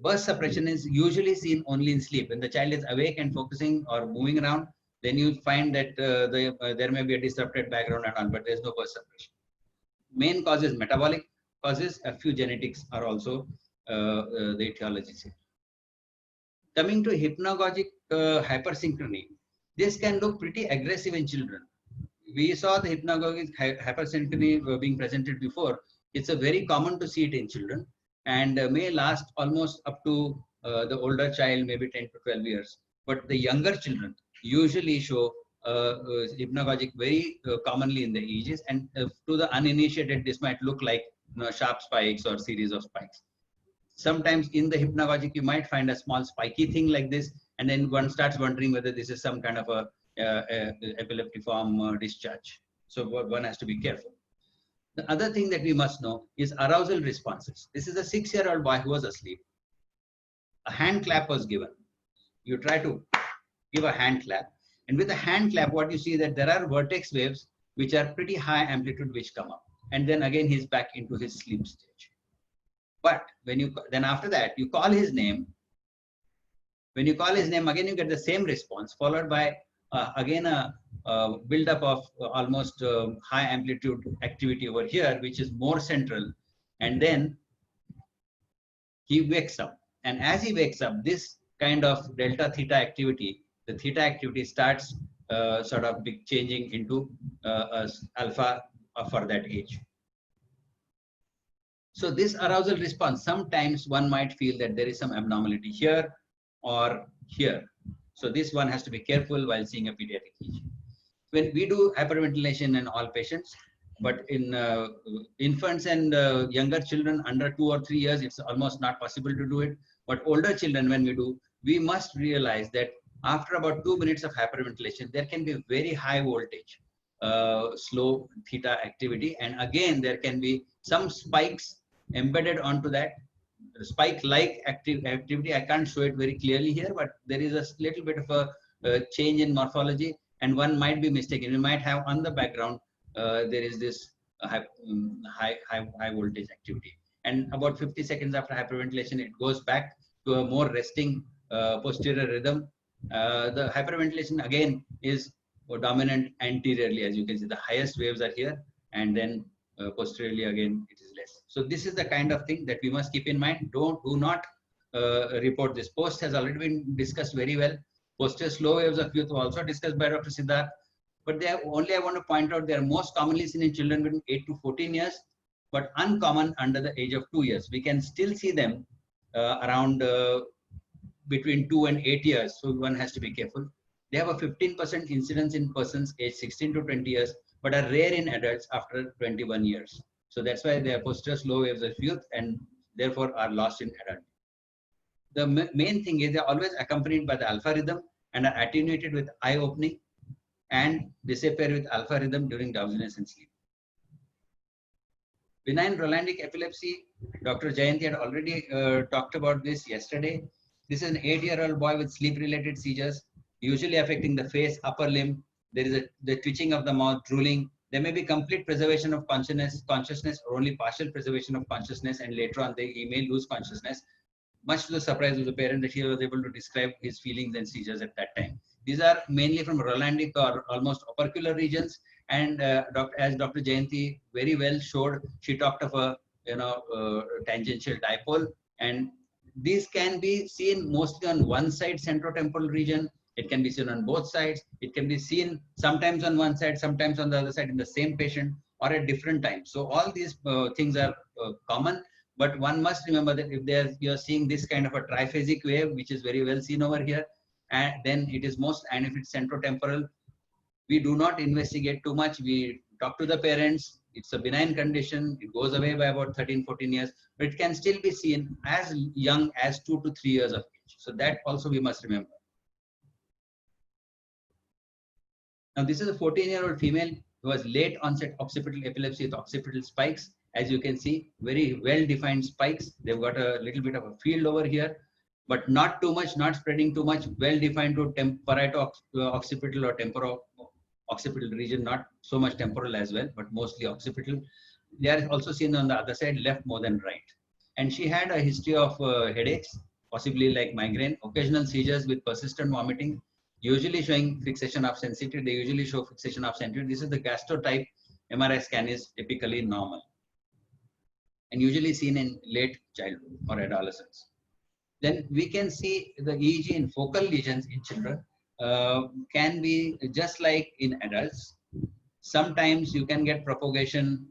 burst suppression is usually seen only in sleep. When the child is awake and focusing or moving around, then you find that there may be a disrupted background and all, but there's no burst suppression. Main cause is metabolic causes. A few genetics are also the etiologies here. Coming to hypnagogic hypersynchrony, this can look pretty aggressive in children. We saw the hypnagogic hypersynchrony being presented before. It's a very common to see it in children, and may last almost up to the older child, maybe 10 to 12 years. But the younger children usually show hypnagogic very commonly in the EEGs, and to the uninitiated, this might look like sharp spikes or series of spikes. Sometimes in the hypnagogic, you might find a small spiky thing like this, and then one starts wondering whether this is some kind of a epileptiform discharge. So one has to be careful. The other thing that we must know is arousal responses. This is a 6-year-old boy who was asleep. A hand clap was given. You try to give a hand clap, and with a hand clap, what you see that there are vertex waves which are pretty high amplitude which come up, and then again he's back into his sleep stage. But when you then after that you call his name, when you call his name again, you get the same response, followed by again a build-up of almost high amplitude activity over here, which is more central, and then he wakes up. And as he wakes up, this kind of delta theta activity, the theta activity starts sort of changing into alpha for that age. So this arousal response, sometimes one might feel that there is some abnormality here or here. So this one has to be careful while seeing a pediatric EEG. When we do hyperventilation in all patients, but in infants and younger children under 2 or 3 years, it's almost not possible to do it. But older children, when we do, we must realize that after about 2 minutes of hyperventilation, there can be very high voltage, slow theta activity. And again, there can be some spikes embedded onto that spike-like activity. I can't show it very clearly here, but there is a little bit of a change in morphology, and one might be mistaken. You might have on the background, there is this high voltage activity. And about 50 seconds after hyperventilation, it goes back to a more resting posterior rhythm. The hyperventilation again is dominant anteriorly, as you can see. The highest waves are here, and then posteriorly again it is less. less. So this is the kind of thing that we must keep in mind. Do not report this. Post has already been discussed very well. Posterior slow waves of youth were also discussed by Dr. Siddharth. But they are only, I want to point out, they are most commonly seen in children between 8 to 14 years, but uncommon under the age of 2 years. We can still see them around between 2 and 8 years. So one has to be careful. They have a 15% incidence in persons aged 16 to 20 years, but are rare in adults after 21 years. So that's why they are posterior slow waves of youth and therefore are lost in adult. The main thing is they are always accompanied by the alpha rhythm and are attenuated with eye opening and disappear with alpha rhythm during drowsiness and sleep. Benign Rolandic epilepsy, Dr. Jayanti had already talked about this yesterday. This is an 8-year-old boy with sleep-related seizures, usually affecting the face, upper limb. There is the twitching of the mouth, drooling. There may be complete preservation of consciousness or only partial preservation of consciousness, and later on he may lose consciousness. Much to the surprise of the parent that he was able to describe his feelings and seizures at that time. These are mainly from Rolandic or almost opercular regions. And as Dr. Jayanti very well showed, she talked of a tangential dipole, and these can be seen mostly on one side centrotemporal region. It can be seen on both sides. It can be seen sometimes on one side, sometimes on the other side in the same patient or at different times. So all these things are common, but one must remember that if you're seeing this kind of a triphasic wave, which is very well seen over here, and then it is most, and if it's centrotemporal, we do not investigate too much. We talk to the parents. It's a benign condition. It goes away by about 13, 14 years, but it can still be seen as young as 2 to 3 years of age. So that also we must remember. Now, this is a 14-year-old female who has late onset occipital epilepsy with occipital spikes. As you can see, very well-defined spikes. They've got a little bit of a field over here, but not too much, not spreading too much, well-defined to parieto-occipital or temporo-occipital region, not so much temporal as well, but mostly occipital. They are also seen on the other side, left more than right. And she had a history of headaches, possibly like migraine, occasional seizures with persistent vomiting, usually showing fixation of sensitivity. They usually show fixation of sensitivity. This is the gastrotype. MRI scan is typically normal and usually seen in late childhood or adolescence. Then we can see the EEG in focal lesions in children can be just like in adults. Sometimes you can get propagation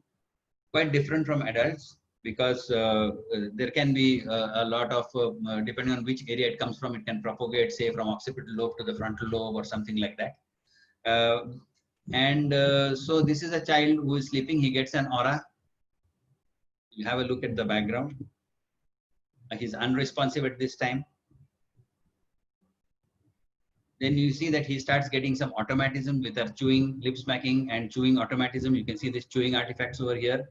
quite different from adults because there can be a lot of, depending on which area it comes from, it can propagate, say, from occipital lobe to the frontal lobe or something like that. So this is a child who is sleeping. He gets an aura. You have a look at the background. He's unresponsive at this time. Then you see that he starts getting some automatism with a chewing, lip smacking and chewing automatism. You can see this chewing artifacts over here.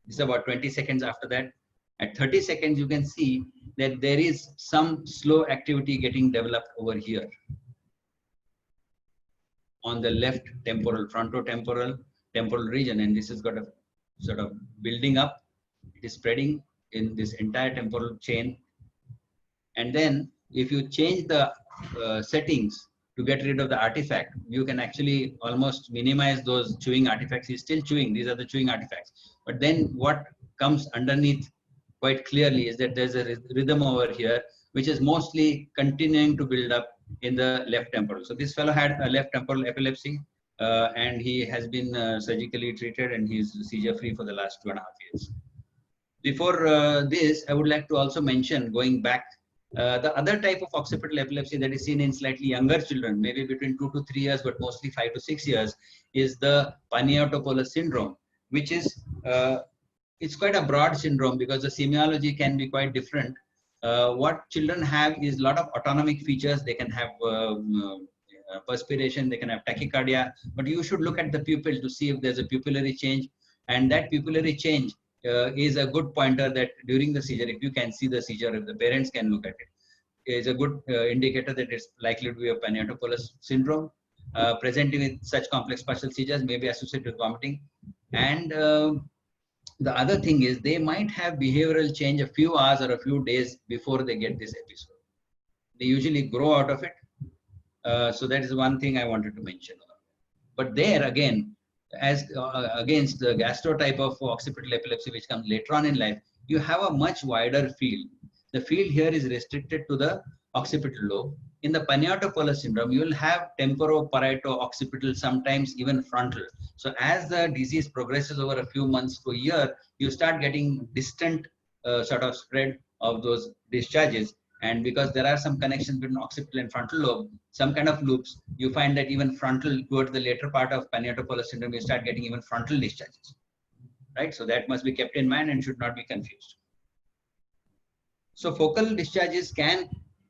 This is about 20 seconds after that. At 30 seconds, you can see that there is some slow activity getting developed over here on the left temporal, frontotemporal, temporal region. And this has got a sort of building up. It is spreading in this entire temporal chain. And then if you change the settings to get rid of the artifact, you can actually almost minimize those chewing artifacts. He's still chewing. These are the chewing artifacts. But then what comes underneath quite clearly is that there's a rhythm over here, which is mostly continuing to build up in the left temporal. So this fellow had a left temporal epilepsy and he has been surgically treated and he's seizure free for the last 2.5 years. Before this, I would like to also mention, going back, the other type of occipital epilepsy that is seen in slightly younger children, maybe between 2 to 3 years, but mostly 5 to 6 years, is the Paniatopoulos syndrome, which is, it's quite a broad syndrome because the semiology can be quite different. What children have is a lot of autonomic features. They can have perspiration, they can have tachycardia, but you should look at the pupil to see if there's a pupillary change, and that pupillary change is a good pointer that during the seizure, if you can see the seizure, if the parents can look at it, is a good indicator that it's likely to be a Paniatopoulos syndrome. Presenting with such complex partial seizures may be associated with vomiting. And the other thing is they might have behavioral change a few hours or a few days before they get this episode. They usually grow out of it. So that is one thing I wanted to mention. But there again, as against the gastro type of occipital epilepsy, which comes later on in life, you have a much wider field. The field here is restricted to the occipital lobe. In the Paniato-Polar syndrome, you will have temporo-parieto-occipital, sometimes even frontal. So as the disease progresses over a few months to a year, you start getting distant sort of spread of those discharges. And because there are some connections between occipital and frontal lobe, some kind of loops, you find that even frontal, towards the later part of Paniato-Polar syndrome, you start getting even frontal discharges, right? So that must be kept in mind and should not be confused. So focal discharges can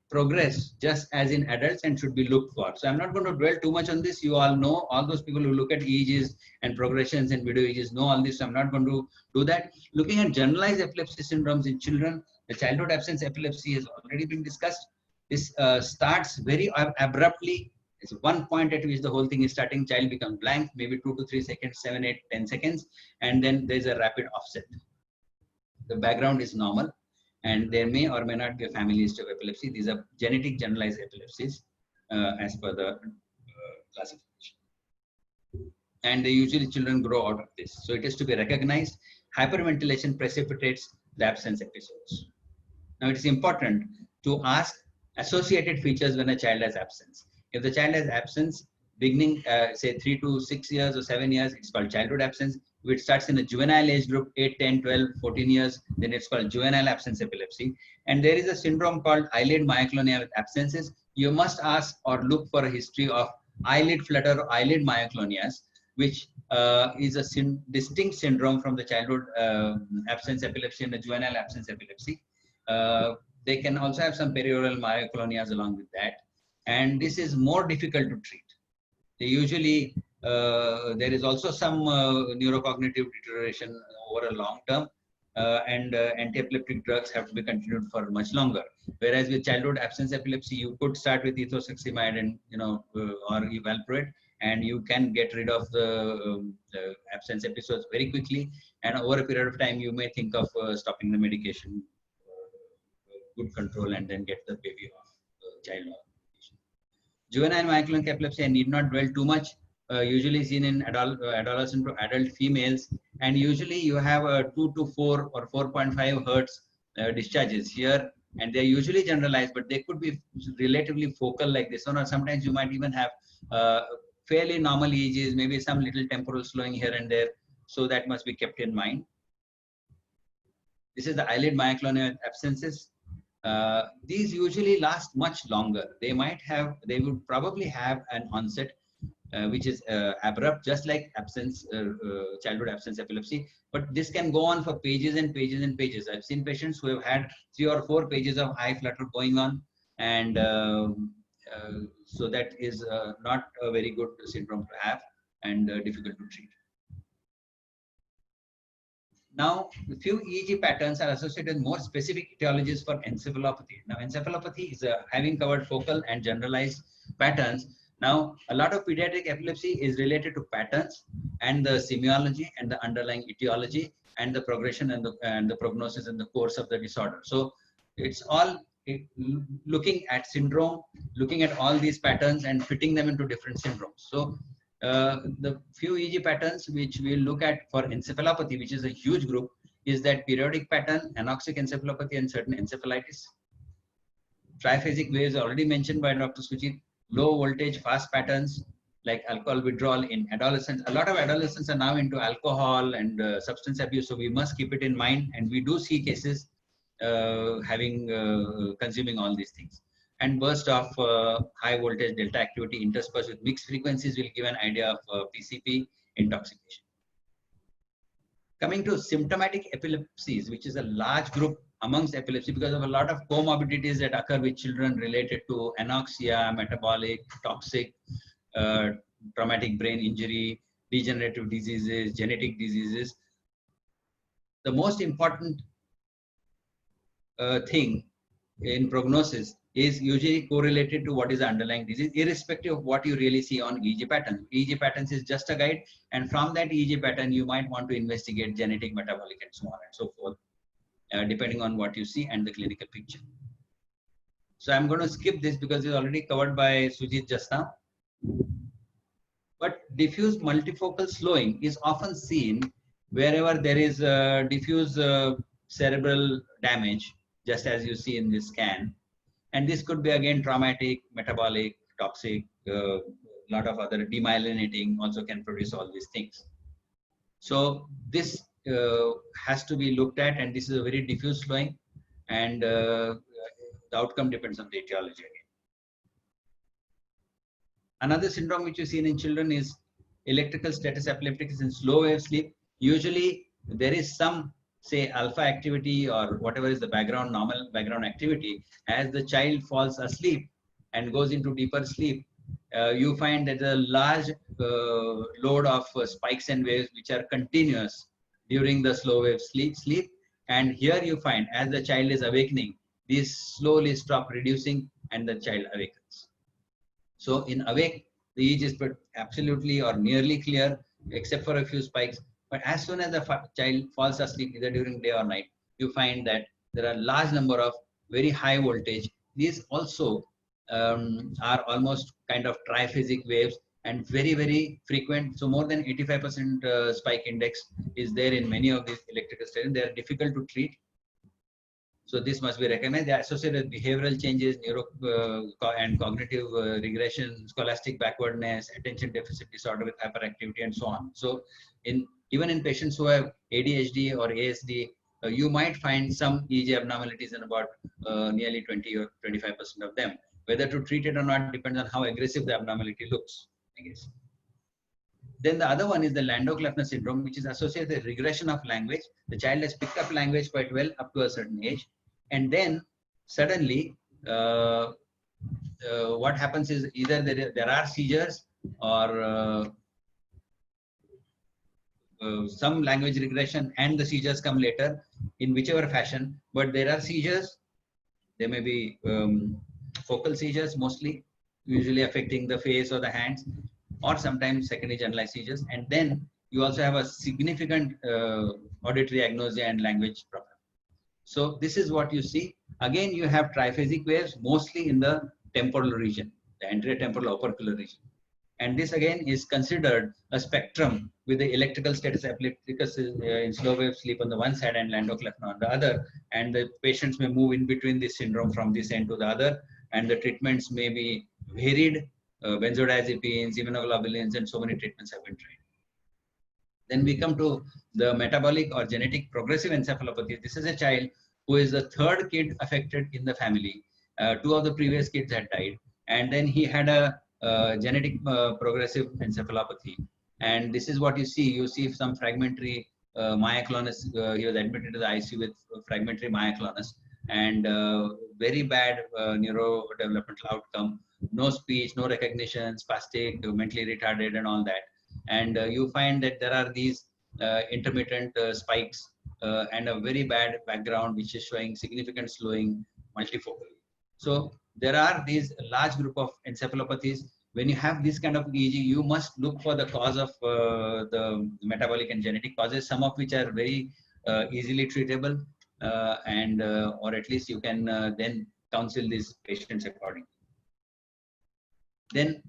progress just as in adults and should be looked for. So I'm not going to dwell too much on this. You all know, all those people who look at EEGs and progressions and video EEGs know all this. So I'm not going to do that. Looking at generalized epilepsy syndromes in children, the childhood absence epilepsy has already been discussed. This starts very abruptly. It's one point at which the whole thing is starting. Child becomes blank, maybe 2 to 3 seconds, 7, 8, 10 seconds. And then there's a rapid offset. The background is normal. And there may or may not be a family history of epilepsy. These are genetic generalized epilepsies as per the classification. And they usually children grow out of this. So it is to be recognized. Hyperventilation precipitates the absence episodes. Now it is important to ask associated features when a child has absence. If the child has absence beginning say 3 to 6 years or 7 years, it's called childhood absence. If it starts in the juvenile age group, 8, 10, 12, 14 years, then it's called juvenile absence epilepsy. And there is a syndrome called eyelid myoclonia with absences. You must ask or look for a history of eyelid flutter or eyelid myoclonias, which is a distinct syndrome from the childhood absence epilepsy and the juvenile absence epilepsy. They can also have some perioral myoclonias along with that. And this is more difficult to treat. They usually there is also some neurocognitive deterioration over a long term, and anti-epileptic drugs have to be continued for much longer. Whereas with childhood absence epilepsy, you could start with ethosuximide and or valproate, and you can get rid of the absence episodes very quickly. And over a period of time, you may think of stopping the medication, good control, and then get the baby off, child off. Juvenile myoclonic epilepsy, I need not dwell too much. Usually seen in adolescent to adult females, and usually you have a 2 to 4 or 4.5 hertz discharges here, and they're usually generalized, but they could be relatively focal like this one, or sometimes you might even have fairly normal EEGs, maybe some little temporal slowing here and there, so that must be kept in mind. This is the eyelid myoclonia absences. These usually last much longer. They would probably have an onset which is abrupt, just like absence, childhood absence epilepsy. But this can go on for pages and pages and pages. I've seen patients who have had 3 or 4 pages of eye flutter going on, and so that is not a very good syndrome to have and difficult to treat. Now, a few EEG patterns are associated with more specific etiologies for encephalopathy. Now, encephalopathy is having covered focal and generalized patterns. Now, a lot of pediatric epilepsy is related to patterns and the semiology and the underlying etiology and the progression and the prognosis and the course of the disorder. So, it's all looking at syndrome, looking at all these patterns and fitting them into different syndromes. So, the few EEG patterns which we'll look at for encephalopathy, which is a huge group, is that periodic pattern, anoxic encephalopathy, and certain encephalitis. Triphasic waves already mentioned by Dr. Sujit. Low voltage fast patterns like alcohol withdrawal in adolescents. A lot of adolescents are now into alcohol and substance abuse, so we must keep it in mind. And we do see cases consuming all these things. And burst of high voltage delta activity interspersed with mixed frequencies will give an idea of PCP intoxication. Coming to symptomatic epilepsies, which is a large group amongst epilepsy because of a lot of comorbidities that occur with children related to anoxia, metabolic, toxic, traumatic brain injury, degenerative diseases, genetic diseases. The most important thing in prognosis is usually correlated to what is the underlying disease, irrespective of what you really see on EEG patterns. EEG patterns is just a guide, and from that EEG pattern, you might want to investigate genetic, metabolic, and so on and so forth, depending on what you see and the clinical picture. So I'm going to skip this because it's already covered by Sujit just now. But diffuse multifocal slowing is often seen wherever there is diffuse cerebral damage, just as you see in this scan. And this could be again traumatic, metabolic, toxic, lot of other demyelinating also can produce all these things. So this has to be looked at, and this is a very diffuse slowing, and the outcome depends on the etiology again. Another syndrome which you see in children is electrical status epilepticus in slow wave sleep. Usually there is some, say, alpha activity or whatever is the background, normal background activity. As the child falls asleep and goes into deeper sleep, you find that a large load of spikes and waves which are continuous during the slow wave sleep. And here you find, as the child is awakening, these slowly stop reducing and the child awakens. So in awake, the EEG is absolutely or nearly clear, except for a few spikes. But as soon as the child falls asleep, either during day or night, you find that there are a large number of very high voltage. These also are almost kind of triphasic waves and very, very frequent. So more than 85% spike index is there in many of these electrical stations. They are difficult to treat. So this must be recognized. They are associated with behavioral changes, neuro and cognitive regression, scholastic backwardness, attention deficit disorder with hyperactivity, and so on. So even in patients who have ADHD or ASD, you might find some EEG abnormalities in about nearly 20 or 25% of them. Whether to treat it or not depends on how aggressive the abnormality looks, I guess. Then the other one is the Landau-Kleffner syndrome, which is associated with regression of language. The child has picked up language quite well up to a certain age. And then suddenly, what happens is either there are seizures or some language regression and the seizures come later in whichever fashion. But there are seizures. There may be focal seizures mostly, usually affecting the face or the hands, or sometimes secondary generalized seizures. And then you also have a significant auditory agnosia and language problem. So this is what you see. Again, you have triphasic waves, mostly in the temporal region, the anterior temporal opercular region. And this again is considered a spectrum with the electrical status epilepticus in slow wave sleep on the one side and Landau-Kleffner on the other. And the patients may move in between this syndrome from this end to the other. And the treatments may be varied, benzodiazepines, immunoglobulins, and so many treatments have been tried. Then we come to the metabolic or genetic progressive encephalopathy. This is a child who is the third kid affected in the family. Two of the previous kids had died. And then he had a genetic progressive encephalopathy. And this is what you see. You see some fragmentary myoclonus. He was admitted to the ICU with fragmentary myoclonus. And very bad neurodevelopmental outcome. No speech, no recognition, spastic, mentally retarded, and all that. And you find that there are these intermittent spikes and a very bad background which is showing significant slowing multifocally. So there are these large group of encephalopathies. When you have this kind of EEG, you must look for the cause of the metabolic and genetic causes, some of which are very easily treatable, and or at least you can then counsel these patients accordingly. Then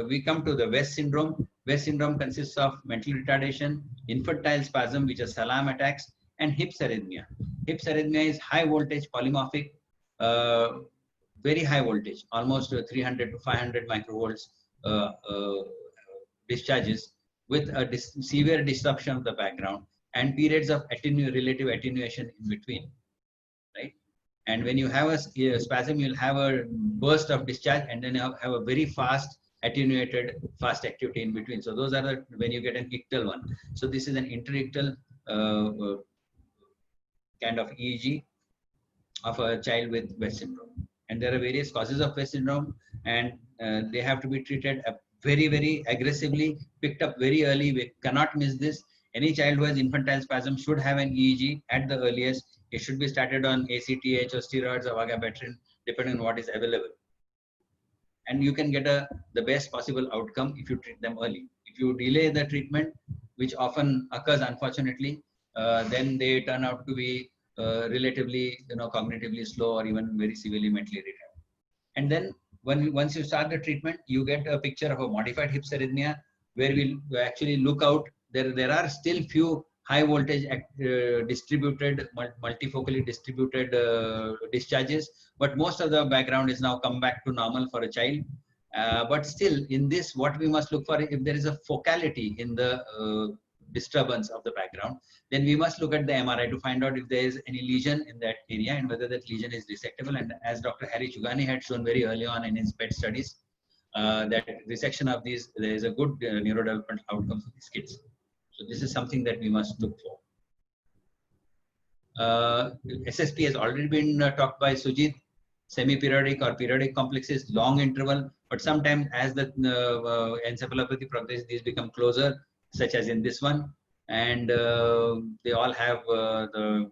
we come to the West syndrome. West syndrome consists of mental retardation, infantile spasm, which are salam attacks, and Hips arrhythmia. Hips arrhythmia is high voltage polymorphic, very high voltage, almost 300 to 500 microvolts discharges with a severe disruption of the background and periods of relative attenuation in between, right? And when you have a spasm, you'll have a burst of discharge and then have a very fast attenuated fast activity in between. So those are when you get an ictal one. So this is an interictal kind of EEG of a child with West syndrome. And there are various causes of West syndrome, and they have to be treated very, very aggressively, picked up very early. We cannot miss this. Any child who has infantile spasm should have an EEG at the earliest. It should be started on ACTH or steroids or vagabatrin, depending on what is available. And you can get the best possible outcome if you treat them early. If you delay the treatment, which often occurs unfortunately, then they turn out to be relatively, cognitively slow or even very severely mentally retarded. And then once you start the treatment, you get a picture of a modified Hips arrhythmia where we actually look out. There are still few high voltage distributed, multifocally distributed discharges, but most of the background is now come back to normal for a child. But still, in this, what we must look for, if there is a focality in the disturbance of the background, then we must look at the MRI to find out if there is any lesion in that area and whether that lesion is resectable. And as Dr. Harry Chugani had shown very early on in his PET studies, that resection of these, there is a good neurodevelopment outcome for these kids. So this is something that we must look for. SSP has already been talked by Sujit. Semi-periodic or periodic complexes, long interval, but sometimes as the encephalopathy progresses, these become closer, such as in this one, and they all have the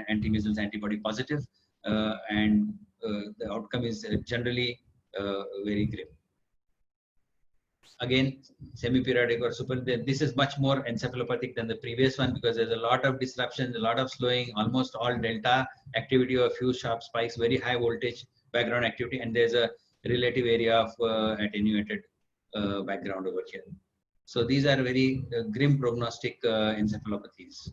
anti-measles antibody positive, and the outcome is generally very grim. Again, semi-periodic or super, this is much more encephalopathic than the previous one because there's a lot of disruptions, a lot of slowing, almost all delta activity or a few sharp spikes, very high voltage background activity, and there's a relative area of attenuated background over here. So these are very grim prognostic encephalopathies.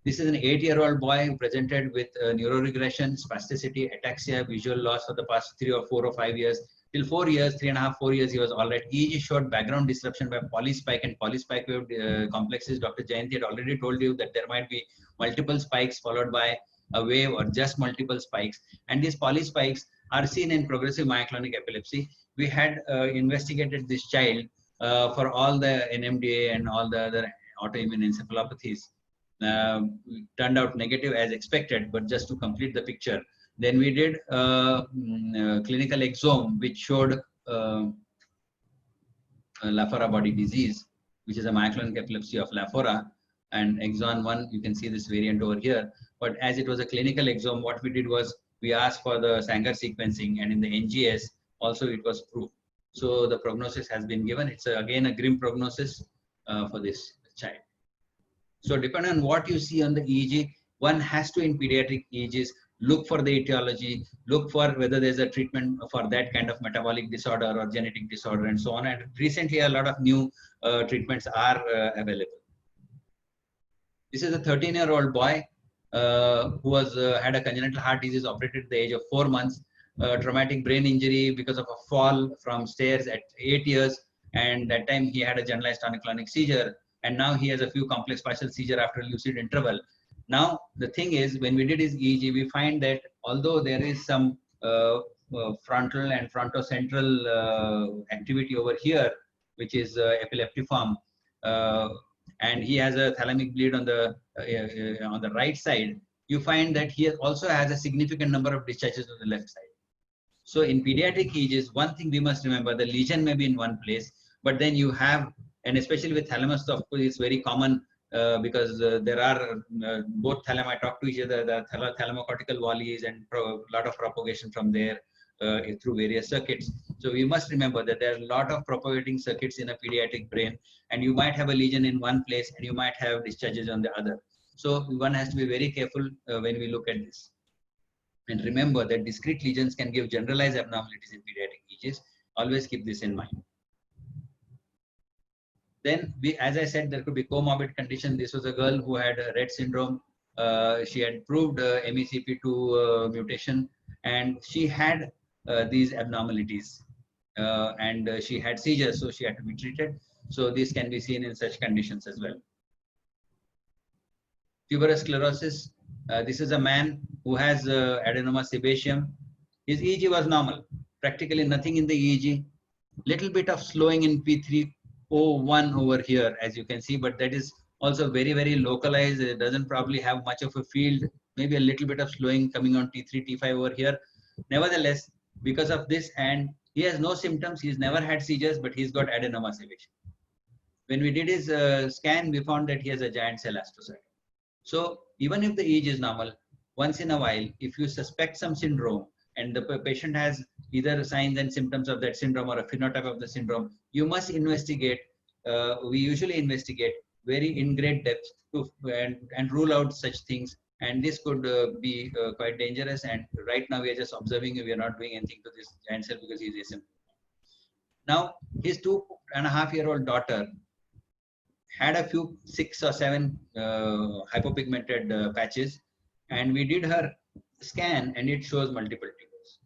This is an 8-year-old boy who presented with neuroregression, spasticity, ataxia, visual loss for the past 3 or 4 or 5 years. Till 4 years, 3.5, 4 years, he was all right. EEG showed background disruption by polyspike and polyspike wave complexes. Dr. Jayanti had already told you that there might be multiple spikes followed by a wave or just multiple spikes. And these polyspikes are seen in progressive myoclonic epilepsy. We had investigated this child for all the NMDA and all the other autoimmune encephalopathies. Turned out negative as expected, but just to complete the picture, then we did clinical exome, which showed Lafora body disease, which is a myoclonic epilepsy of Lafora, and exon 1, you can see this variant over here. But as it was a clinical exome, what we did was we asked for the Sanger sequencing, and in the NGS also it was proved. So the prognosis has been given. It's again a grim prognosis for this child. So depending on what you see on the EEG, one has to, in pediatric EEGs, look for the etiology, look for whether there's a treatment for that kind of metabolic disorder or genetic disorder and so on. And recently, a lot of new treatments are available. This is a 13-year-old boy who was had a congenital heart disease, operated at the age of 4 months, traumatic brain injury because of a fall from stairs at 8 years. And that time he had a generalized tonic-clonic seizure. And now he has a few complex partial seizure after lucid interval. Now, the thing is, when we did his EEG, we find that although there is some frontal and frontocentral activity over here, which is epileptiform, and he has a thalamic bleed on the right side, you find that he also has a significant number of discharges on the left side. So in pediatric EEGs, one thing we must remember, the lesion may be in one place, but then you have, and especially with thalamus, of course, it's very common because there are both thalami talk to each other, the thalamocortical volleys, and a lot of propagation from there through various circuits. So we must remember that there are a lot of propagating circuits in a pediatric brain, and you might have a lesion in one place and you might have discharges on the other. So one has to be very careful when we look at this. And remember that discrete lesions can give generalized abnormalities in pediatric EEGs. Always keep this in mind. Then, as I said, there could be comorbid condition. This was a girl who had Rett syndrome. She had proved MECP2 mutation, and she had these abnormalities, and she had seizures, so she had to be treated. So this can be seen in such conditions as well. Tuberous sclerosis. This is a man who has adenoma sebaceum. His EEG was normal. Practically nothing in the EEG. Little bit of slowing in P3O1 over here, as you can see, but that is also very, very localized. It doesn't probably have much of a field. Maybe a little bit of slowing coming on T3, T5 over here. Nevertheless, because of this, and he has no symptoms. He's never had seizures, but he's got adenoma sebaceum. When we did his scan, we found that he has a giant cell astrocyte. So even if the EEG is normal, once in a while, if you suspect some syndrome and the patient has either signs and symptoms of that syndrome or a phenotype of the syndrome, you must investigate. We usually investigate very in great depth to, and rule out such things. And this could be quite dangerous. And right now we are just observing. We are not doing anything to this giant cell because he is asymptomatic. Now, his 2.5-year-old daughter had a few 6 or 7 hypopigmented patches, and we did her scan and it shows multiple tumors.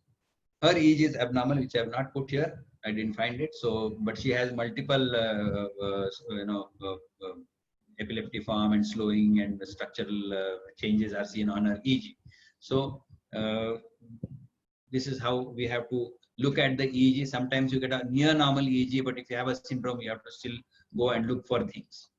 Her EEG is abnormal, which I have not put here. I didn't find it. So, but she has multiple, epileptiform and slowing and structural changes are seen on her EEG. So, this is how we have to look at the EEG. Sometimes you get a near normal EEG, but if you have a syndrome, you have to still go and look for things.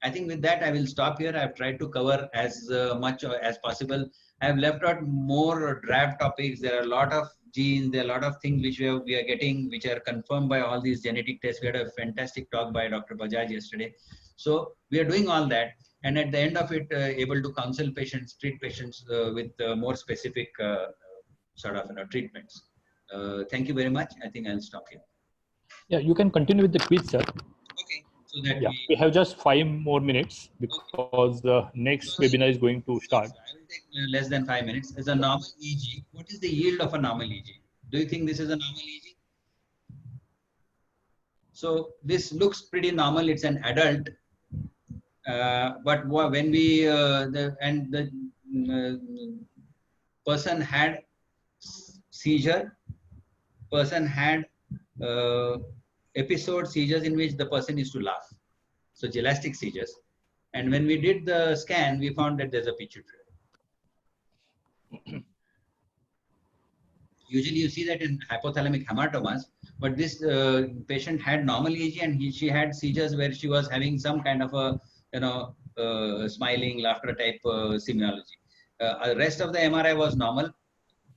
I think with that, I will stop here. I've tried to cover as much as possible. I've left out more draft topics. There are a lot of genes, there are a lot of things which we are getting, which are confirmed by all these genetic tests. We had a fantastic talk by Dr. Bajaj yesterday. So we are doing all that. And at the end of it, able to counsel patients, treat patients with more specific treatments. Thank you very much. I think I'll stop here. Yeah, you can continue with the quiz, sir. Okay. So that we have just 5 more minutes because the next webinar is going to start. I will take less than 5 minutes. As a normal EEG, what is the yield of a normal EEG? Do you think this is a normal EEG? So this looks pretty normal. It's an adult, but when we the person had seizure, person had episode seizures in which the person used to laugh. So gelastic seizures. And when we did the scan, we found that there's a pituitary. Usually you see that in hypothalamic hamartomas, but this patient had normal EEG and she had seizures where she was having some kind of a smiling laughter type semiology. The rest of the MRI was normal.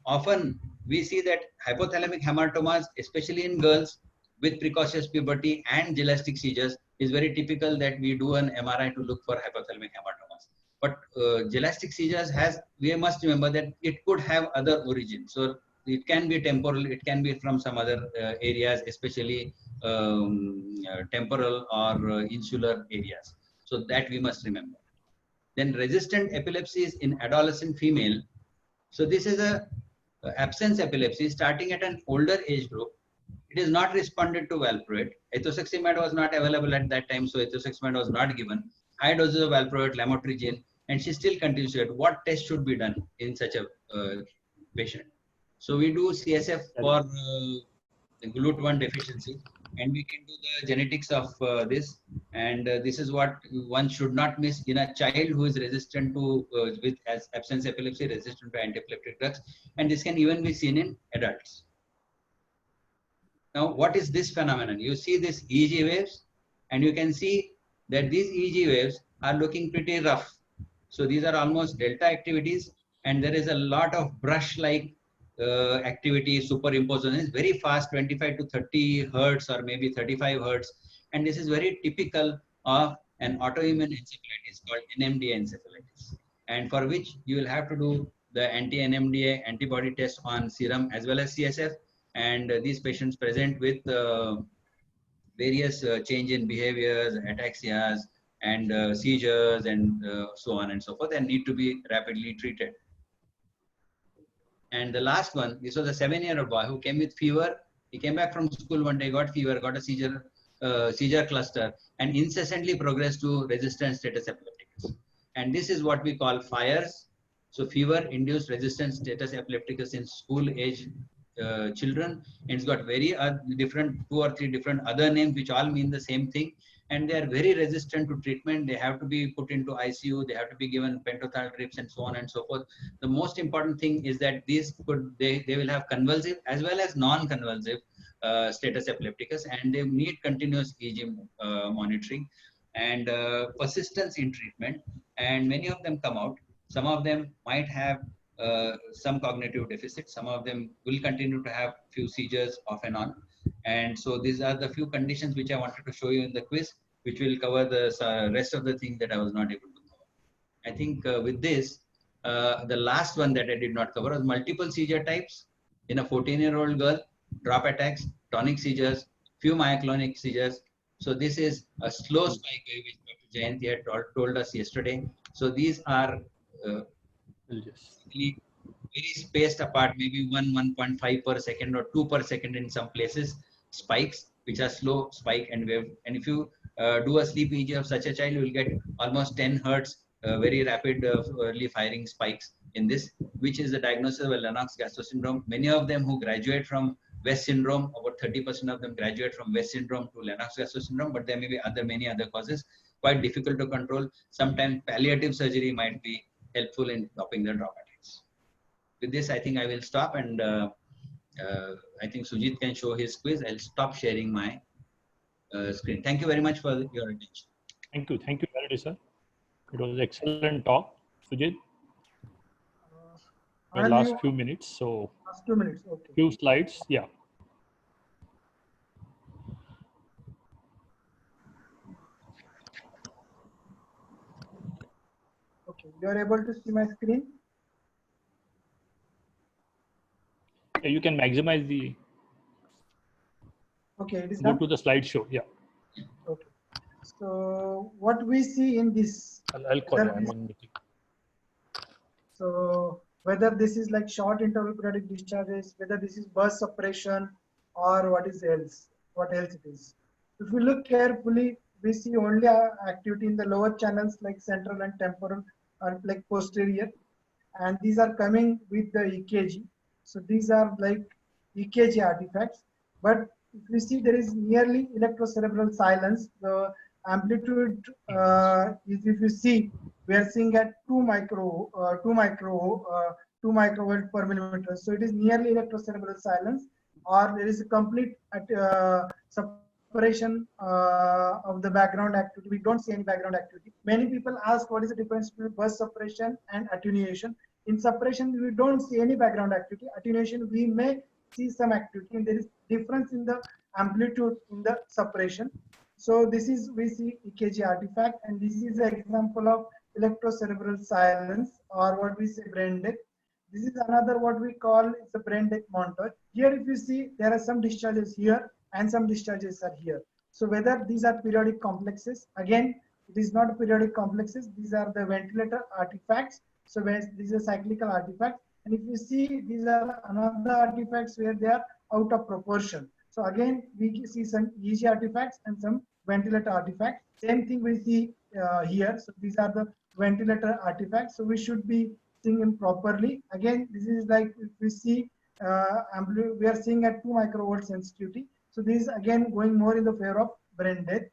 Often we see that hypothalamic hamartomas, especially in girls with precocious puberty and gelastic seizures, is very typical that we do an MRI to look for hypothalamic hamartomas. But gelastic seizures we must remember that it could have other origins. So it can be temporal, it can be from some other areas, especially temporal or insular areas. So that we must remember. Then resistant epilepsies in adolescent female. So this is a absence epilepsy starting at an older age group. It is not responded to valproate. Ethosuximab was not available at that time, so ethosuximab was not given. High doses of valproate, lamotrigine, and she still continues to get. What test should be done in such a patient? So we do CSF for GLUT1 deficiency, and we can do the genetics of this. And this is what one should not miss in a child who is resistant to, with absence epilepsy, resistant to antiepileptic drugs. And this can even be seen in adults. Now, what is this phenomenon? You see these EEG waves, and you can see that these EEG waves are looking pretty rough. So these are almost delta activities, and there is a lot of brush-like activity superimposed on this, very fast, 25 to 30 hertz or maybe 35 hertz. And this is very typical of an autoimmune encephalitis called NMDA encephalitis, and for which you will have to do the anti-NMDA antibody test on serum as well as CSF. And these patients present with various change in behaviors, ataxias, and seizures, and so on and so forth, and need to be rapidly treated. And the last one, this was a 7-year-old boy who came with fever. He came back from school one day, got fever, got a seizure cluster, and incessantly progressed to resistant status epilepticus. And this is what we call FIRES. So fever-induced resistant status epilepticus in school-age children. And it's got very different, 2 or 3 different other names, which all mean the same thing. And they are very resistant to treatment. They have to be put into ICU. They have to be given pentothal drips and so on and so forth. The most important thing is that these they will have convulsive as well as non-convulsive status epilepticus, and they need continuous EEG monitoring and persistence in treatment. And many of them come out. Some of them might have some cognitive deficit. Some of them will continue to have few seizures off and on. And so these are the few conditions which I wanted to show you in the quiz, which will cover the rest of the things that I was not able to cover. I think with this, the last one that I did not cover was multiple seizure types in a 14-year-old girl, drop attacks, tonic seizures, few myoclonic seizures. So this is a slow spike wave which Dr. Jayanti had told us yesterday. So these are very spaced apart, maybe 1.5 per second or 2 per second in some places. spikes, which are slow spike and wave. And if you do a sleep EEG of such a child, you will get almost 10 hertz, very rapid early firing spikes in this, which is the diagnosis of Lennox-Gastaut syndrome. Many of them who graduate from West syndrome, about 30% of them graduate from West syndrome to Lennox-Gastaut syndrome, but there may be many other causes, quite difficult to control. Sometimes palliative surgery might be helpful in stopping the dramatics. With this, I think I will stop, and I think Sujit can show his quiz. I'll stop sharing my screen. Thank you very much for your attention. Thank you very much, sir. It was an excellent talk, Sujit. The last few minutes, so last 2 minutes, okay. Few slides, yeah. Okay, you are able to see my screen? Yeah, you can maximize the. Okay, it is go done? to the slideshow, yeah. Okay. So what we see in this, I'll call you. I'm on meeting. So whether this is like short interval periodic discharges, whether this is burst suppression, or what else it is. If we look carefully, we see only activity in the lower channels like central and temporal, or like posterior, and these are coming with the EKG. So these are like EKG artifacts. But if we see, there is nearly electrocerebral silence. The amplitude is, if you see, we are seeing at 2 microvolt per millimeter. So it is nearly electrocerebral silence, or there is a complete separation of the background activity. We don't see any background activity. Many people ask what is the difference between burst suppression and attenuation. In suppression, we don't see any background activity. Attenuation, we may see some activity, and there is difference in the amplitude in the suppression. So this is, we see EKG artifact, and this is an example of electrocerebral silence, or what we say brain death. This is another what we call it's a brain death montage. Here, if you see, there are some discharges here and some discharges are here. So whether these are periodic complexes, again, it is not periodic complexes. These are the ventilator artifacts. So these are cyclical artifacts. And if you see, these are another artifacts where they are out of proportion. So again, we see some EEG artifacts and some ventilator artifacts. Same thing we see here. So these are the ventilator artifacts. So we should be seeing them properly. Again, this is like, if we see, we are seeing at 2 microvolt sensitivity. So this is again going more in the favor of brain death.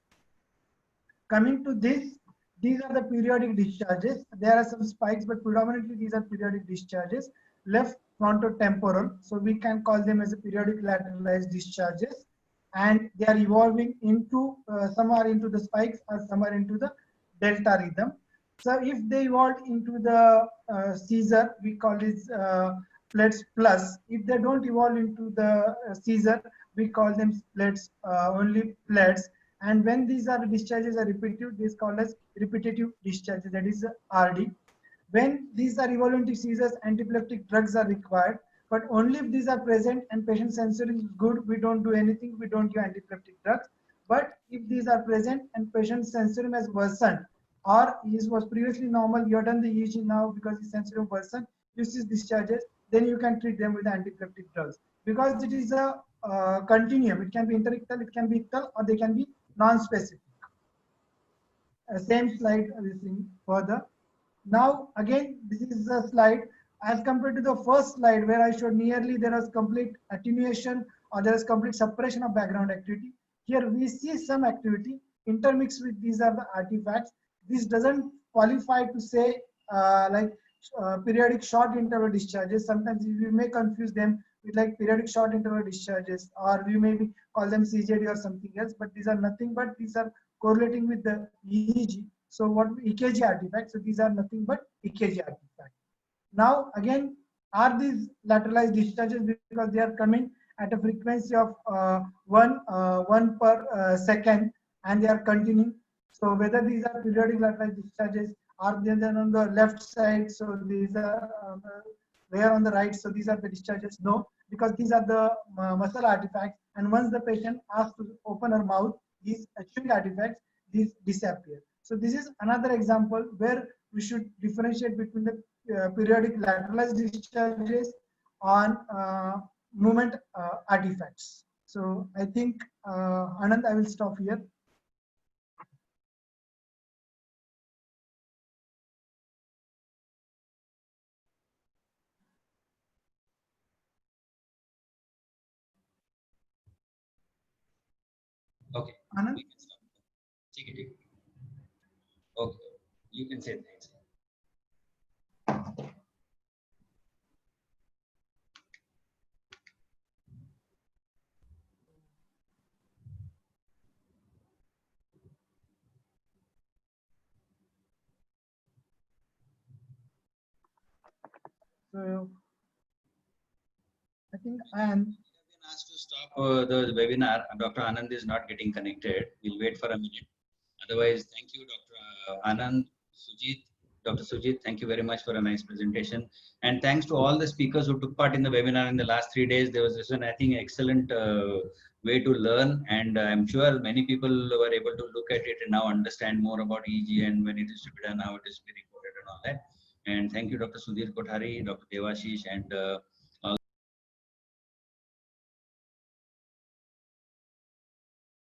Coming to this, these are the periodic discharges. There are some spikes, but predominantly these are periodic discharges. Left frontotemporal, so we can call them as a periodic lateralized discharges, and they are evolving into some are into the spikes or some are into the delta rhythm. So if they evolve into the Caesar, we call this plates plus. If they don't evolve into the Caesar, we call them plates, only plates. And when these are discharges are repetitive, this is called as repetitive discharges, that is RD. When these are evolving to seizures, antiepileptic drugs are required, but only if these are present and patient sensory is good, we don't do anything, we don't give antiepileptic drugs. But if these are present and patient sensory has worsened, or he was previously normal, you have done the EEG now because his sensory worsened, this is discharges, then you can treat them with antiepileptic drugs. Because it is a continuum, it can be interictal, it can be ictal, or they can be non-specific. Same slide we see further. Now again, this is a slide as compared to the first slide where I showed nearly there was complete attenuation or there is complete suppression of background activity. Here we see some activity intermixed with these are the artifacts. This doesn't qualify to say periodic short interval discharges. Sometimes we may confuse them with like periodic short interval discharges, or we maybe call them CJD or something else, but these are nothing but these are correlating with the EEG. So what EKG artifacts, so these are nothing but EKG artifacts. Now again, are these lateralized discharges because they are coming at a frequency of 1 per second and they are continuing. So whether these are periodic lateralized discharges, are they then on the left side, so these are where on the right, so these are the discharges? No, because these are the muscle artifacts, and once the patient asks to open her mouth, these chewing artifacts, these disappear. So this is another example where we should differentiate between the periodic lateralized discharges on movement artifacts. So I think, Anand, I will stop here. Okay. Anand? We can stop. Take it. Okay. You can say thanks. So I think I am. Been asked to stop the webinar. Dr. Anand is not getting connected. We'll wait for a minute. Otherwise, thank you, Dr. Anand, Sujit. Dr. Sujit, thank you very much for a nice presentation. And thanks to all the speakers who took part in the webinar in the last 3 days. There was, I think, excellent way to learn. And I'm sure many people were able to look at it and now understand more about EEG and when it is to be done, how it is to be recorded and all that. And thank you, Dr. Sudhir Kothari, Dr. Devashish, and